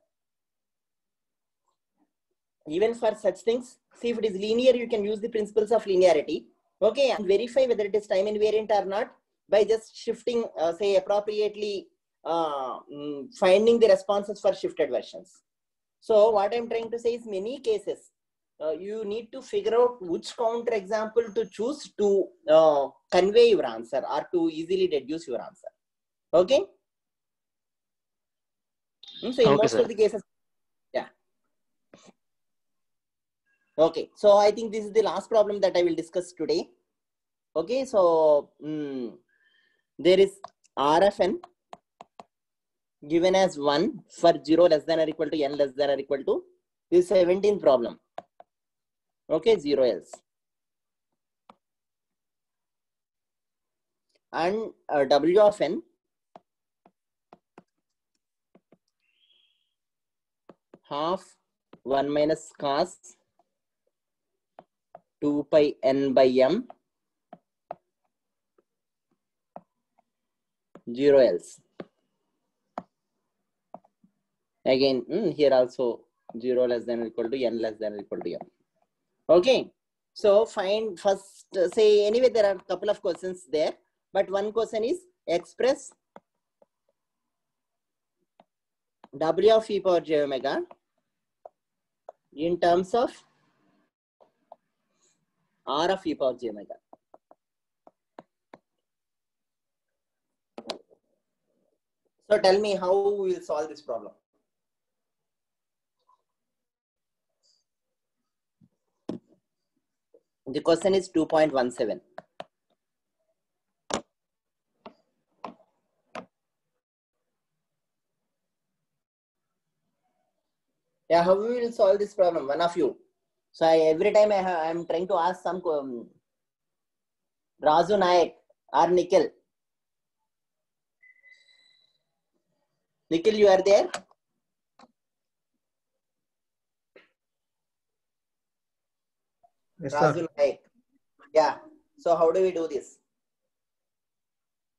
Even for such things, see, if it is linear, you can use the principles of linearity. Okay, and verify whether it is time invariant or not by just shifting, say, appropriately finding the responses for shifted versions. So what I'm trying to say is, many cases you need to figure out which counter example to choose to convey your answer or to easily deduce your answer. Okay. So in most of the cases, yeah. Okay, so I think this is the last problem that I will discuss today. Okay, so there is R of n given as 1 for 0 less than or equal to n less than or equal to this 17th problem. Okay, 0 else. And W of n half 1 minus cos 2 pi n by m 0 else. Again, here also 0 less than or equal to n less than or equal to m. Okay, so find first, say, anyway, there are a couple of questions there, but one question is express W of e power j omega in terms of R of e power j omega. So tell me how we will solve this problem. The question is 2.17. Yeah, how we will solve this problem? One of you. So every time I'm trying to ask some Razu Nayak or Nikhil? Nikhil, you are there? Yes, Razu sir. Nayak. Yeah. So how do we do this?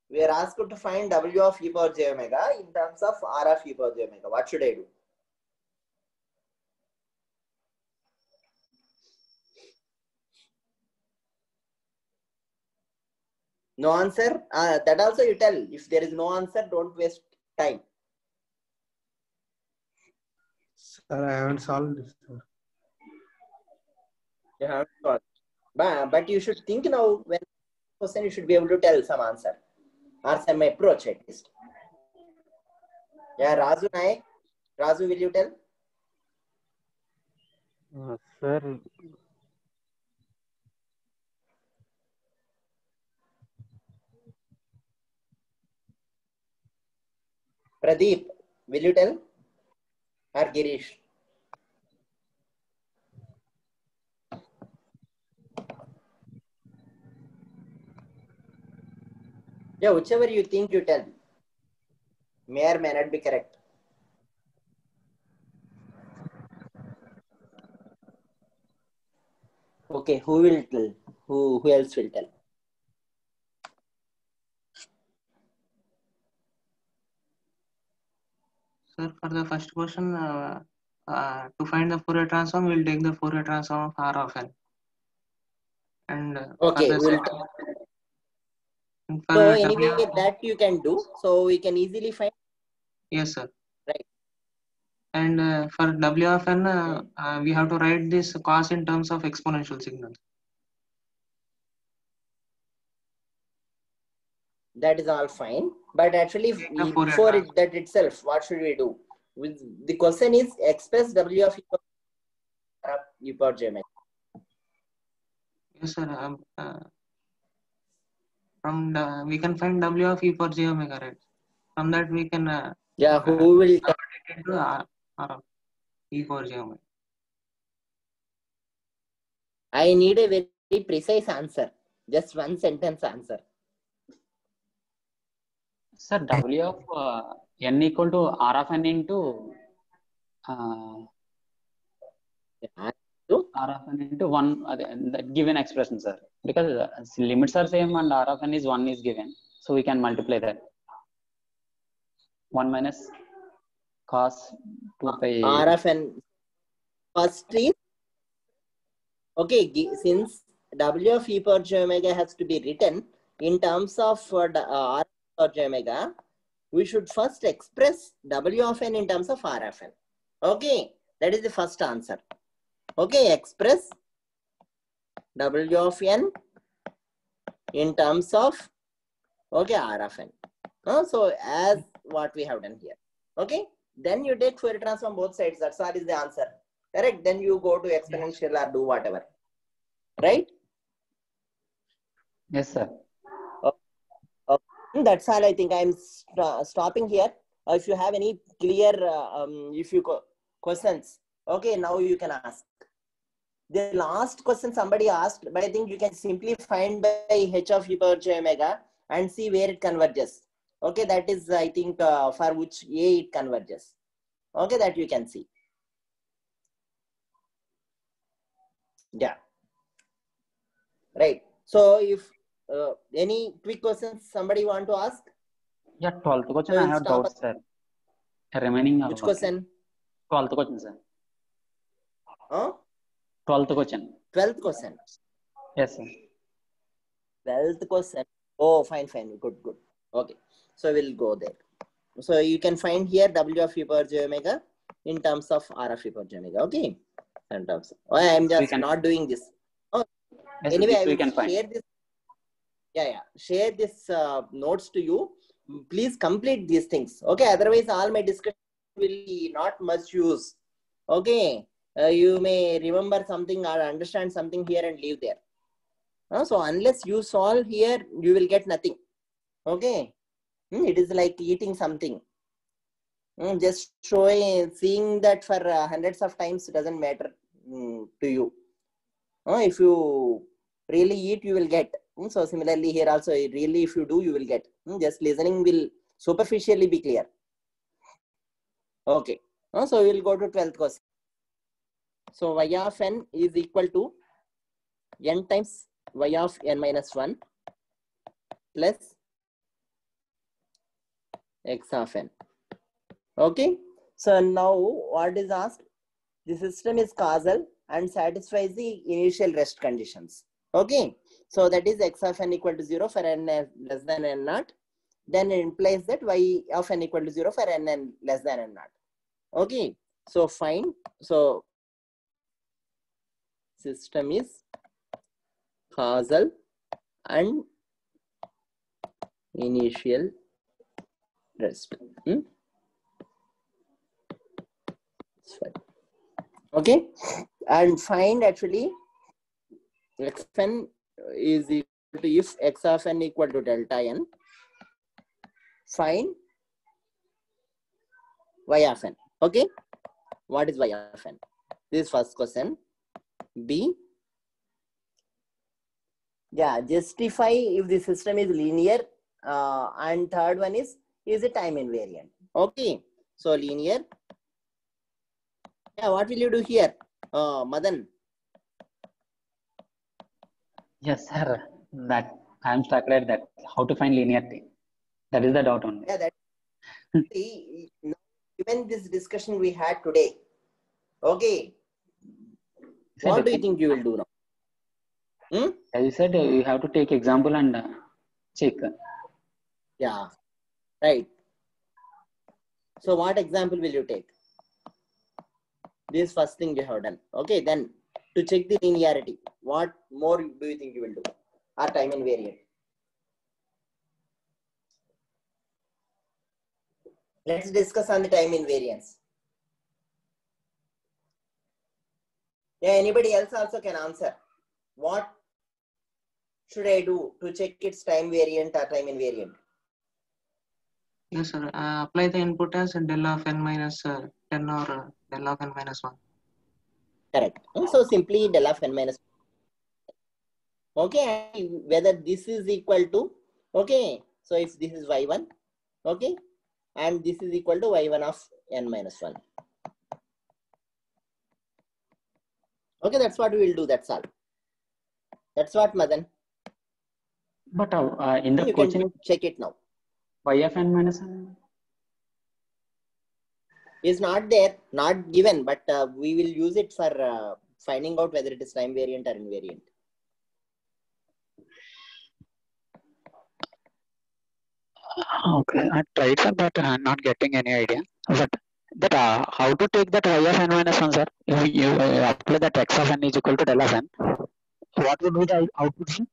We are asked to find W of e power j omega in terms of R of e power j omega. What should I do? No answer? That also you tell. If there is no answer, don't waste time. Sir, I haven't solved this, sir. You have got. But you should think now when question you should be able to tell some answer or some approach at least. Yeah, Razu Nayak. Razu, will you tell? Sir, Pradeep, will you tell? Or Girish? Yeah, whichever you think you tell. May or may not be correct. Okay, who will tell? Who else will tell? Sir, for the first question, to find the Fourier transform, we'll take the Fourier transform of R of n. And Okay, for the we'll second, so for anyway W, that you can do. So we can easily find. yes, sir. Right. And for W of n, we have to write this cos in terms of exponential signal. That is all fine. But actually, before that itself, what should we do? The question is express W of e power j omega. Yes, sir. We can find W of e power j omega, right? From that we can who will convert it into R of e power j omega. I need a very precise answer. Just one sentence answer. Sir, W of n equal to R of n into R of n into 1, that given expression, sir. Because limits are same and R of n is 1 is given. So we can multiply that. 1 minus cos 2 pi. R of n. First is, okay, since W of e power j omega has to be written in terms of R of j omega, we should first express W of n in terms of R of n. Okay, that is the first answer. Okay, express W of n in terms of, okay, R of n. So as what we have done here. Okay, then you take Fourier transform both sides. That's all is the answer. Correct? Then you go to exponential or do whatever. Right? Yes, sir. That's all. I think I'm stopping here. If you have any clear questions, okay, now you can ask. The last question somebody asked, but I think you can simply find by h of e power j omega and see where it converges. Okay, that is, I think, for which A it converges. Okay, that you can see. Yeah. Right. So if any quick questions somebody want to ask? Yeah, 12th question So I have doubts, sir. Remaining. Which question? 12th question, sir. 12th question. 12th question. Yes, sir. 12th question. Oh, fine. Good. Okay. So we'll go there. So you can find here W of e power j omega in terms of R of e power j omega. Okay. In terms of, I am just not doing this. Oh, yes, anyway, I will share this. Yeah. Share this notes to you. Please complete these things. Okay. Otherwise, all my discussion will be not much use. Okay. You may remember something or understand something here and leave there. So unless you solve here, you will get nothing. Okay. It is like eating something. Just seeing that for hundreds of times doesn't matter to you. If you really eat, you will get. So similarly here also, really if you do, you will get. Just listening will superficially be clear. Okay. So we will go to 12th question. So y of n is equal to n times y of n minus 1 plus x of n. Okay. So now what is asked? The system is causal and satisfies the initial rest conditions. Okay. So that is x of n equal to 0 for n less than n naught. Then it implies that y of n equal to 0 for n less than n naught. Okay. So find. So system is causal and initial rest. Okay, and find actually xn is equal to, if x of n equal to delta n, find y of n. Okay, what is y of n? This is first question. B, yeah, justify if the system is linear, and third one is it time invariant? Okay, so linear. Yeah, what will you do here, Madan? Yes, sir. That I'm stuck at that. How to find linearity? That is the doubt only. Yeah, that. See, even this discussion we had today. Okay. Said What do you think you will do now? As you said, you have to take example and check. Yeah, right. So what example will you take? This first thing you have done. Okay, then to check the linearity, what more do you think you will do? Or time invariant? Let's discuss on the time invariance. Yeah, anybody else also can answer. What should I do to check its time variant or time invariant? Yes, sir. Apply the input as del of n minus 10 or del of n minus 1. Correct. So simply del of n minus 1. Okay, whether this is equal to, okay, so if this is y1, okay, and this is equal to y1 of n minus 1. Okay, that's what we will do. That's all. That's what, Madan. But in the you question, can check it now. Y of n minus 1 is not there, not given, but we will use it for finding out whether it is time variant or invariant. Okay, I tried, sir, but I'm not getting any idea. But that how to take that y of n minus 1, sir? You apply that x of n is equal to del of n. What would be the output, sir?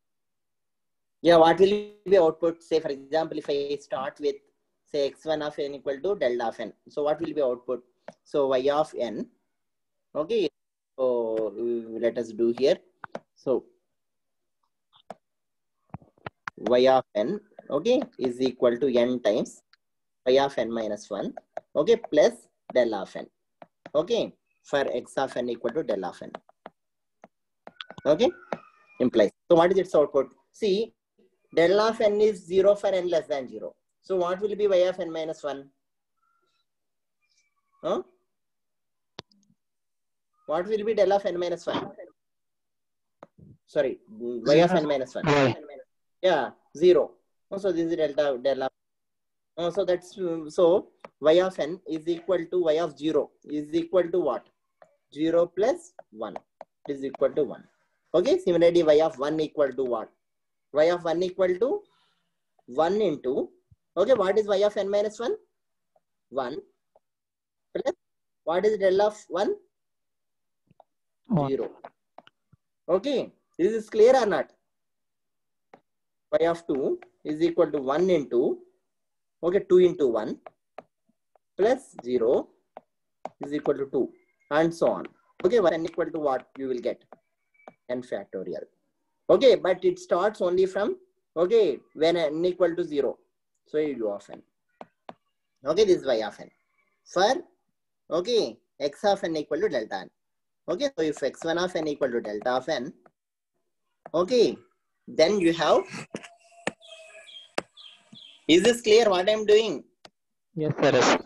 Yeah, what will be output? Say, for example, if I start with, say, x1 of n equal to delta of n. So what will be output? So y of n. Okay. So let us do here. So y of n, okay, is equal to n times y of n minus 1, okay, plus del of n, okay, for x of n equal to del of n, okay, implies. So what is its output? See, del of n is 0 for n less than 0. So what will be y of n minus 1? Huh? What will be del of n minus 1? Sorry, y of n minus 1. Yeah, 0. So this is del of. So that's so y of n is equal to y of 0 is equal to what? 0 plus 1 is equal to 1. Okay, similarly y of 1 equal to what? Y of 1 equal to 1 into, okay, what is y of n minus 1? 1 plus what is del of 1? 0. Okay, this is clear or not? Y of 2 is equal to 1 into, okay, 2 into 1 plus 0 is equal to 2 and so on. Okay, n equal to what you will get? N factorial. Okay, but it starts only from, okay, when n equal to 0. So u of n. Okay, this is y of n. For, okay, x of n equal to delta n. Okay, so if x1 of n equal to delta of n, okay, Then you have, is this clear what I'm doing? Yes, sir. Yes.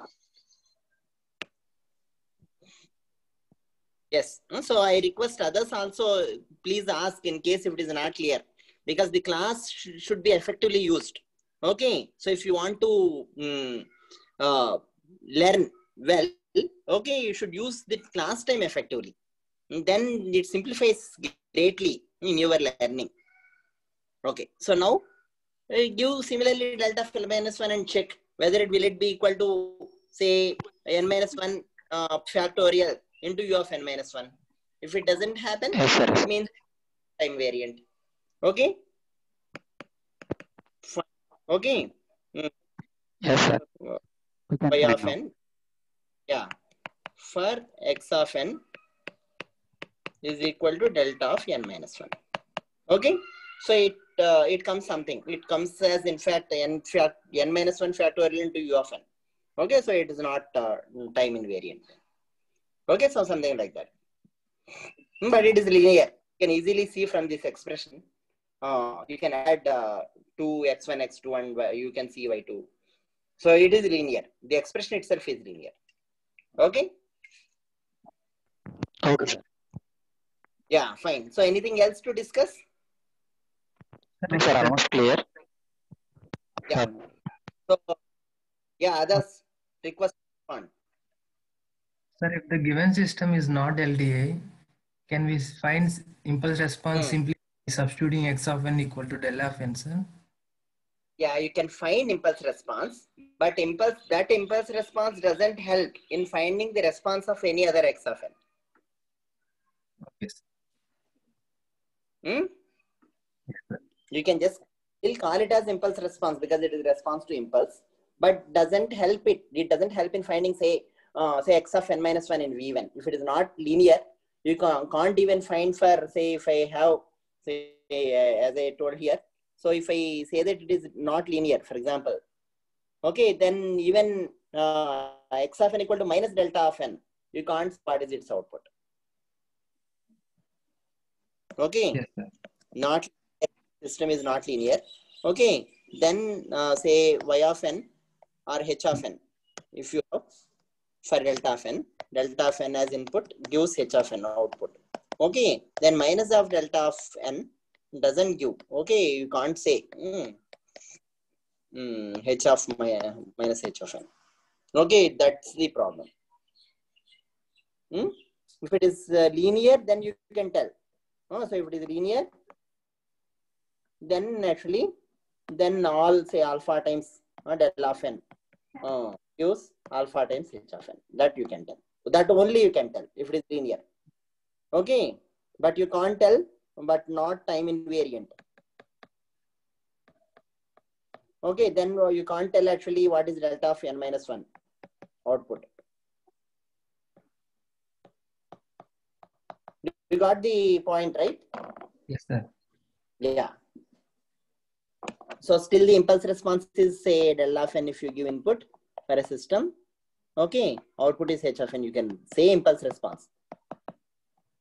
Yes. So I request others also, please ask in case if it is not clear, because the class should be effectively used. Okay. So if you want to learn well, okay, you should use the class time effectively. Then it simplifies greatly in your learning. Okay. So now give similarly delta of n minus 1 and check whether it will it be equal to say n minus 1 factorial into u of n minus 1. If it doesn't happen, Yes, sir. it means time variant. Okay. Fine. Okay. Yes, sir. We can Y find of now. n, yeah, for x of n is equal to delta of n minus 1. Okay. So it comes something. It comes as in fact n minus 1 factorial into u of n. Okay. So it is not time invariant. Okay. So something like that. But it is linear. You can easily see from this expression. You can add 2x1, x2, and you can see y2. So it is linear. The expression itself is linear. Okay. Okay, sir. Yeah, fine. So anything else to discuss? No, sir. Almost clear. Yeah. Sir. So yeah, others request one. Sir, if the given system is not LDA, can we find impulse response simply by substituting x of n equal to del of n, sir? Yeah, you can find impulse response, but that impulse response doesn't help in finding the response of any other x of n. Okay, sir. Yes, you can just still call it as impulse response because it is response to impulse, but doesn't help it. It doesn't help in finding say x of n minus 1 in V1. If it is not linear, you can't even find for say if I have say as I told here. So if I say that it is not linear, for example, okay, then even x of n equal to minus delta of n, you can't see what is its output. Okay. Yes, sir. Not system is not linear. Okay. Then say y of n or h of n. If you have for delta of n as input gives h of n output. Okay. Then minus of delta of n doesn't give. Okay. You can't say h of minus h of n. Okay. That's the problem. If it is linear, then you can tell. So if it is linear, then actually, then all say alpha times del of n gives alpha times h of n. That you can tell. That only you can tell if it is linear. Okay, but you can't tell, but not time invariant. Okay, then you can't tell actually what is delta of n minus 1 output. You got the point, right? Yes, sir. Yeah. So still the impulse response is say del of n if you give input for a system. Okay, output is h of n. You can say impulse response.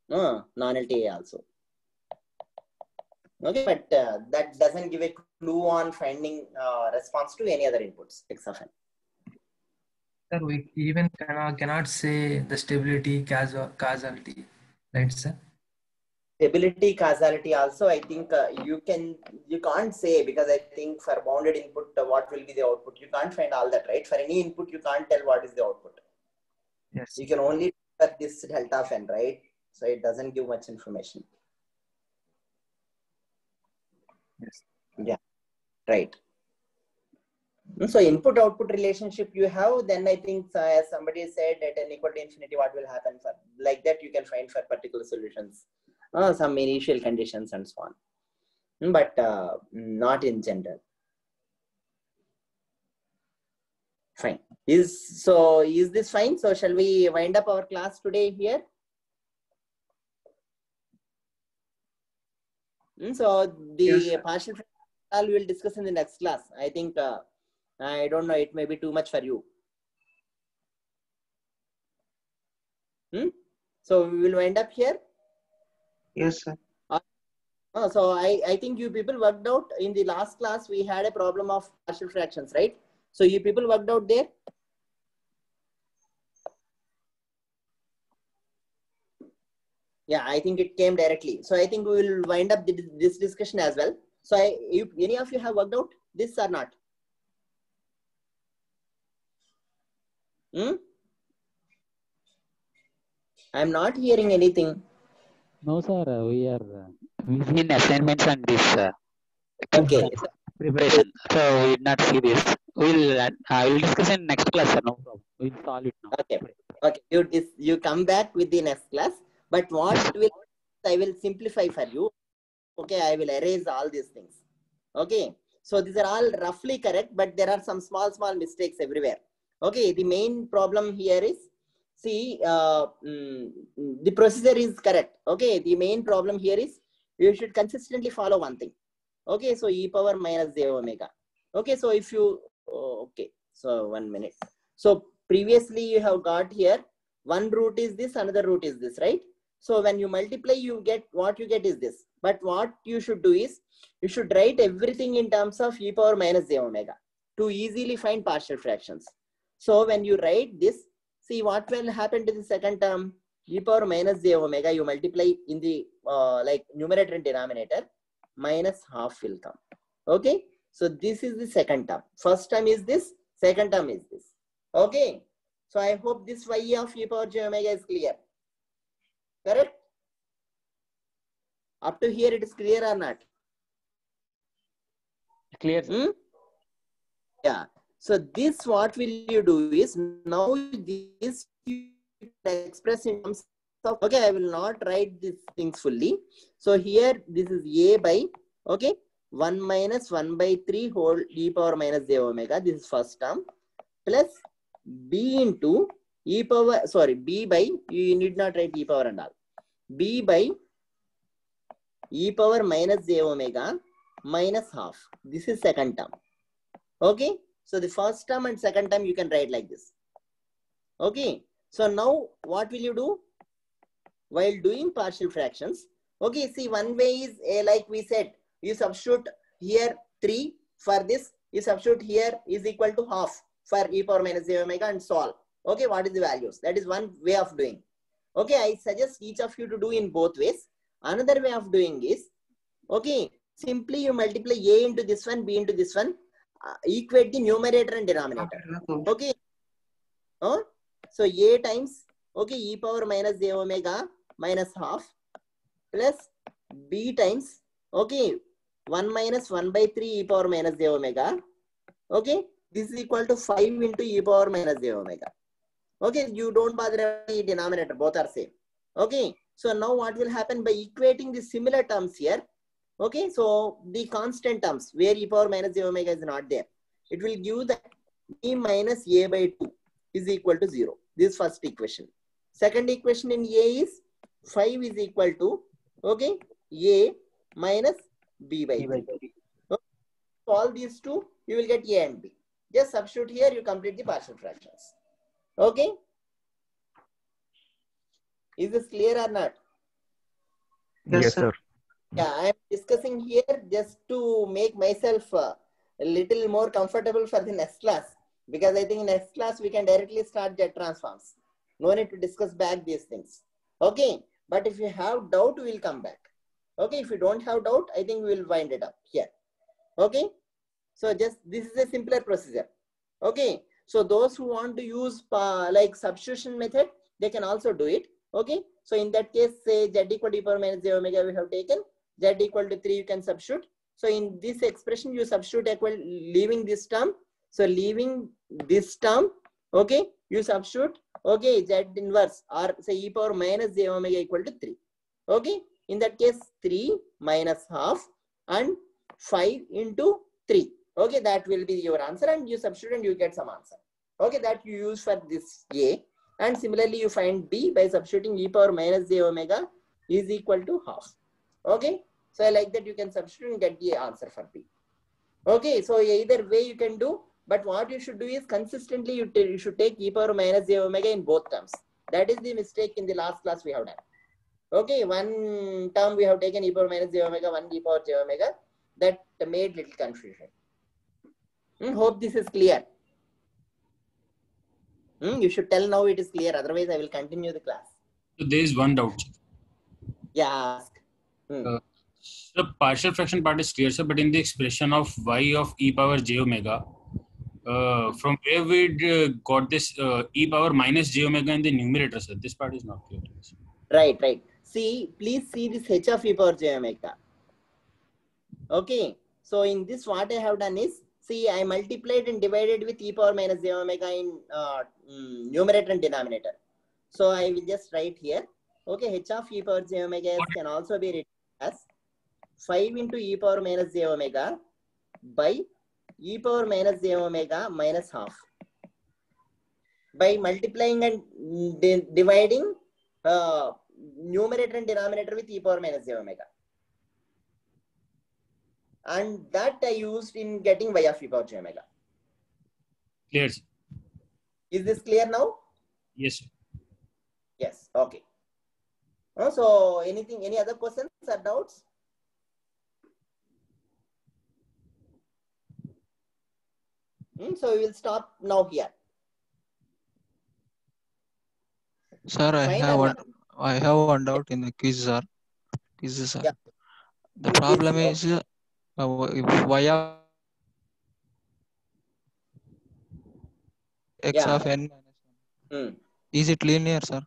Non-LTA also. Okay, but that doesn't give a clue on finding response to any other inputs x of n. Sir, we even cannot say the stability causality, right, sir? Stability causality also, I think you can't say, because I think for bounded input what will be the output, you can't find all that, right? For any input you can't tell what is the output. Yes. You can only tell this delta of n, right? So it doesn't give much information. Yes. Yeah, right. So input output relationship you have, then I think as somebody said at n equal to infinity, what will happen for like that you can find for particular solutions, some initial conditions and so on, but not in general. Fine. Is this fine? So shall we wind up our class today here? So the partial we will discuss in the next class. I think I don't know, it may be too much for you. So we will wind up here. Yes, sir. So I think you people worked out in the last class. We had a problem of partial fractions, right? So you people worked out there. Yeah, I think it came directly. So I think we will wind up this discussion as well. So if any of you have worked out this or not? I'm not hearing anything. No, sir. We are busy in assignments and this Okay. preparation. So we did not see this. We'll discuss in next class, sir. No problem. We'll solve it now. Okay. Okay. You come back with the next class. But what I will simplify for you. Okay. I will erase all these things. Okay. So these are all roughly correct, but there are some small mistakes everywhere. Okay. The main problem here is, see, the procedure is correct. Okay. The main problem here is you should consistently follow one thing. Okay. So e power minus j omega. Okay. So if you, okay. So 1 minute. So previously you have got here, one root is this, another root is this, right? So when you multiply, you get what you get is this. But what you should do is, you should write everything in terms of e power minus j omega to easily find partial fractions. So when you write this, see what will happen to the second term, e power minus j omega, you multiply in the like numerator and denominator, minus half will come. Okay. So this is the second term. First term is this, second term is this. Okay. So I hope this y of e power j omega is clear. Correct? Up to here it is clear or not? Clear, sir. Yeah. So this, what will you do is, now this you express in terms of, okay, I will not write these things fully. So here this is a by, okay, 1 minus 1 by 3 whole e power minus j omega. This is first term, plus b into e power, sorry, b by, you need not write e power and all. B by e power minus j omega minus half. This is second term. Okay. So the first term and second term you can write like this. Okay. So now what will you do? While doing partial fractions, okay, see, one way is like we said, you substitute here 3 for this, you substitute here is equal to half for e power minus j omega and solve. Okay, what is the values? That is one way of doing. Okay, I suggest each of you to do in both ways. Another way of doing is, okay, simply you multiply a into this one, b into this one, equate the numerator and denominator. Okay. So a times, okay, e power minus j omega minus half, plus b times, okay, 1 minus 1 by 3 e power minus j omega. Okay, this is equal to 5 into e power minus j omega. Okay, you don't bother the denominator, both are same. Okay, so now what will happen by equating the similar terms here? Okay, so the constant terms where e power minus j omega is not there, it will give that b minus a by 2 is equal to 0. This is first equation. Second equation in a is 5 is equal to, okay, a minus b by 3. Okay. So all these two, you will get a and b. Just substitute here, you complete the partial fractions. Okay. Is this clear or not? Yes, sir. Yeah, I am discussing here just to make myself a little more comfortable for the next class, because I think next class we can directly start jet transforms. No need to discuss back these things. Okay, but if you have doubt, we will come back. Okay, if you don't have doubt, I think we will wind it up here. Okay, so just this is a simpler procedure. Okay, so those who want to use like substitution method, they can also do it. Okay, so in that case, say z equal to e power minus j omega we have taken, z equal to 3 you can substitute. So in this expression you substitute equal, leaving this term. So leaving this term, okay, you substitute, okay, z inverse or say e power minus j omega equal to 3. Okay, in that case 3 minus half and 5 into 3. Okay, that will be your answer, and you substitute and you get some answer. Okay, that you use for this a. And similarly, you find b by substituting e power minus j omega is equal to half. Okay, so I like that you can substitute and get the answer for b. Okay, so either way you can do, but what you should do is consistently you should take e power minus j omega in both terms. That is the mistake in the last class we have done. Okay, one term we have taken e power minus j omega, 1 e power j omega. That made little confusion. Hope this is clear. You should tell now it is clear. Otherwise, I will continue the class. So there is one doubt. Yeah, ask. The partial fraction part is clear, sir, but in the expression of y of e power j omega, from where we got this e power minus j omega in the numerator, sir? This part is not clear. Right, right. See, please see this h of e power j omega. Okay, so in this what I have done is, see, I multiplied and divided with e power minus j omega in numerator and denominator. So I will just write here. Okay, h of e power j omega s can also be written as 5 into e power minus j omega by e power minus j omega minus half. By multiplying and dividing numerator and denominator with e power minus j omega. And that I used in getting y of e power j omega. Clear, sir. Is this clear now? Yes, sir. Yes. Okay. So any other questions or doubts? So we will stop now here. Sir, I have one doubt in the quiz, sir. Yeah. The problem is if y of x of n minus 1. Is it linear, sir?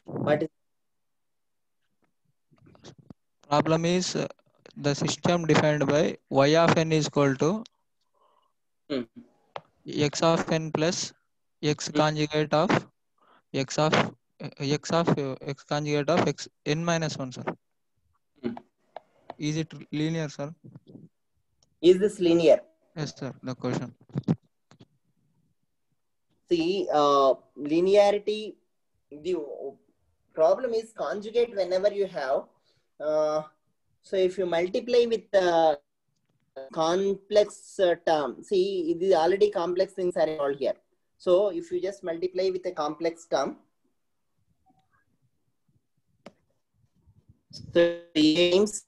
What is problem is the system defined by y of n is equal to x of n plus x conjugate of x conjugate of x n minus 1, sir. Is it linear, sir? Is this linear? Yes, sir. The question. See, linearity, the problem is conjugate whenever you have. So if you multiply with complex term, see, it is already complex things are involved here. So if you just multiply with a complex term, so a times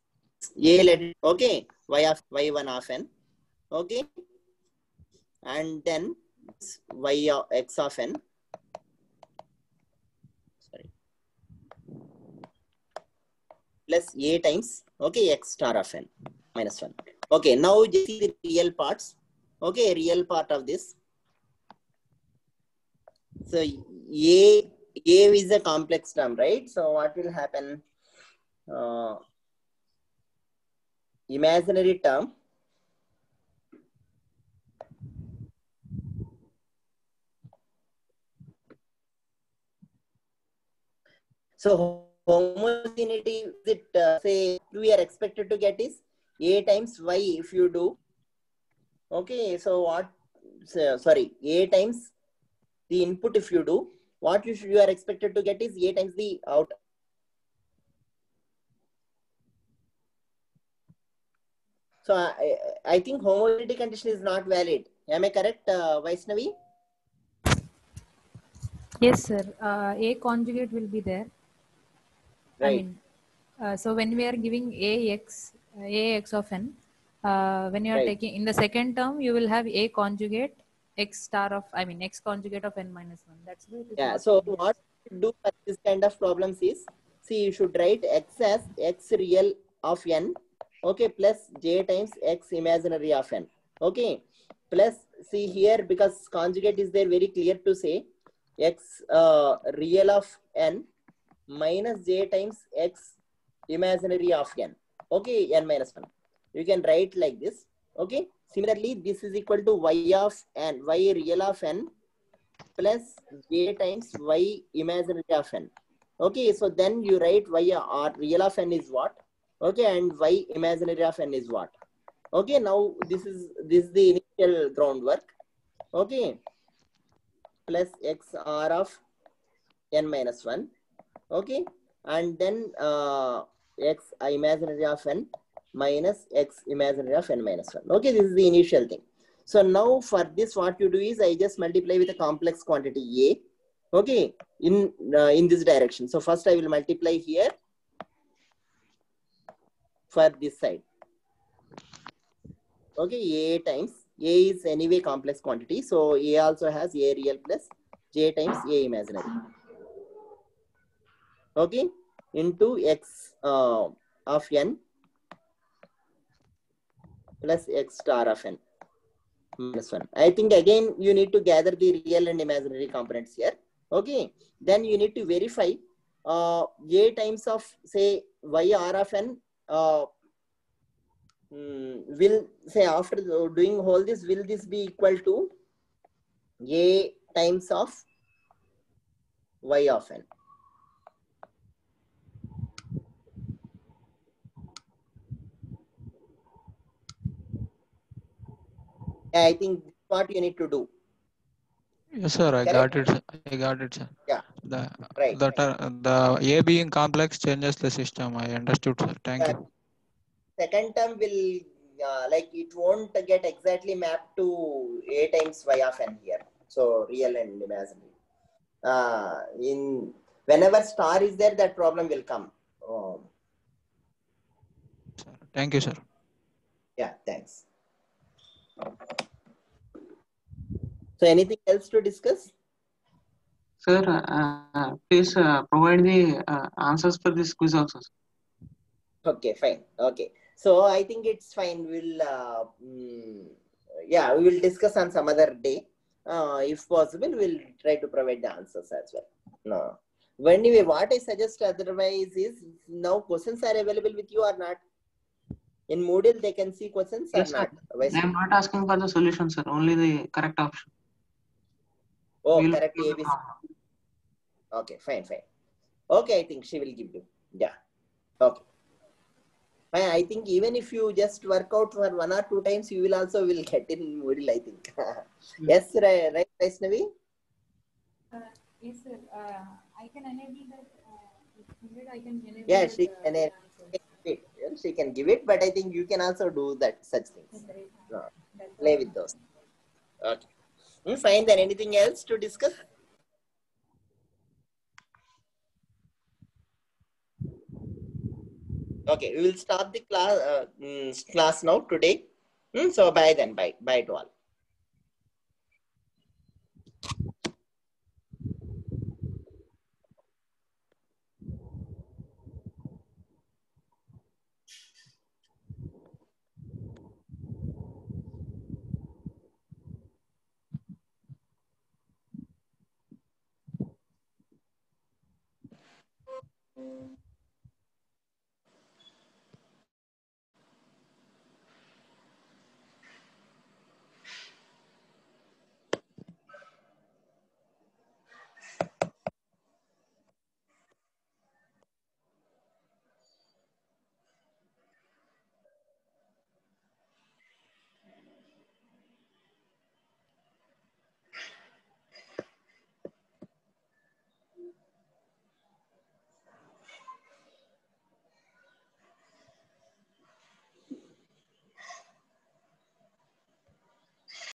a let okay, y1 of n, okay, and then y of x of n, sorry, plus a times, okay, x star of n minus 1. Okay, now you see the real parts. Okay, real part of this. So a is a complex term, right? So what will happen? Imaginary term. So homogeneity, is it say we are expected to get is a times y if you do. Okay, so what? So, sorry, a times the input if you do. What you are expected to get is a times the out. So I think homogeneity condition is not valid. Am I correct, Vaishnavi? Yes, sir. A conjugate will be there. Right. I mean, so when we are giving ax of n, when you are taking in the second term, you will have a conjugate x star of, I mean, x conjugate of n minus 1. That's why. Yeah. So what you do for this kind of problems is, see, you should write x as x real of n, okay, plus j times x imaginary of n, okay, plus, see here, because conjugate is there, very clear to say x real of n minus j times x imaginary of n, okay, n minus 1. You can write like this, okay. Similarly, this is equal to y of n, y real of n plus j times y imaginary of n, okay. So then you write y or real of n is what, okay, and y imaginary of n is what, okay. Now this is the initial groundwork, okay, plus x r of n minus 1, okay, and then x imaginary of n minus x imaginary of n minus 1, okay. This is the initial thing. So now for this, what you do is I just multiply with a complex quantity a, okay, in this direction. So first I will multiply here for this side. Okay, A times A is anyway complex quantity, so A also has A real plus J times A imaginary. Okay, into X of n plus X star of n minus 1. I think again you need to gather the real and imaginary components here. Okay, then you need to verify A times of say Y R of n will say after doing all this, will this be equal to A times of Y of n? I think what you need to do. Yes, sir. I Correct? got it. Sir. I got it, sir. Yeah. The Right. the A being complex changes the system. I understood, sir. Thank you. Second term will like it won't get exactly mapped to A times Y of n here. So real and imaginary. In whenever star is there, that problem will come. Thank you, sir. Yeah, thanks. So anything else to discuss? Sir, please provide the answers for this quiz also. Okay, fine. Okay. So I think it's fine. We'll yeah, we will discuss on some other day. If possible, we'll try to provide the answers as well. No. Anyway, what I suggest otherwise is now questions are available with you or not? In Moodle, they can see questions Yes, or not? I am not asking for the solution, sir. Only the correct option. Oh, We'll correct ABC. Okay, fine, fine. Okay, I think she will give you. Yeah. Okay. Fine. I think even if you just work out for 1 or 2 times, you will also will get in Moodle, I think. Yes, right, Vaishnavi? Yes, sir. I can enable that. If needed, I can enable Yeah, that, she can it. She can give it, but I think you can also do that such things. No, play with those. Okay. Fine. Then anything else to discuss? Okay, we will start the class now today. So bye then. Bye to all.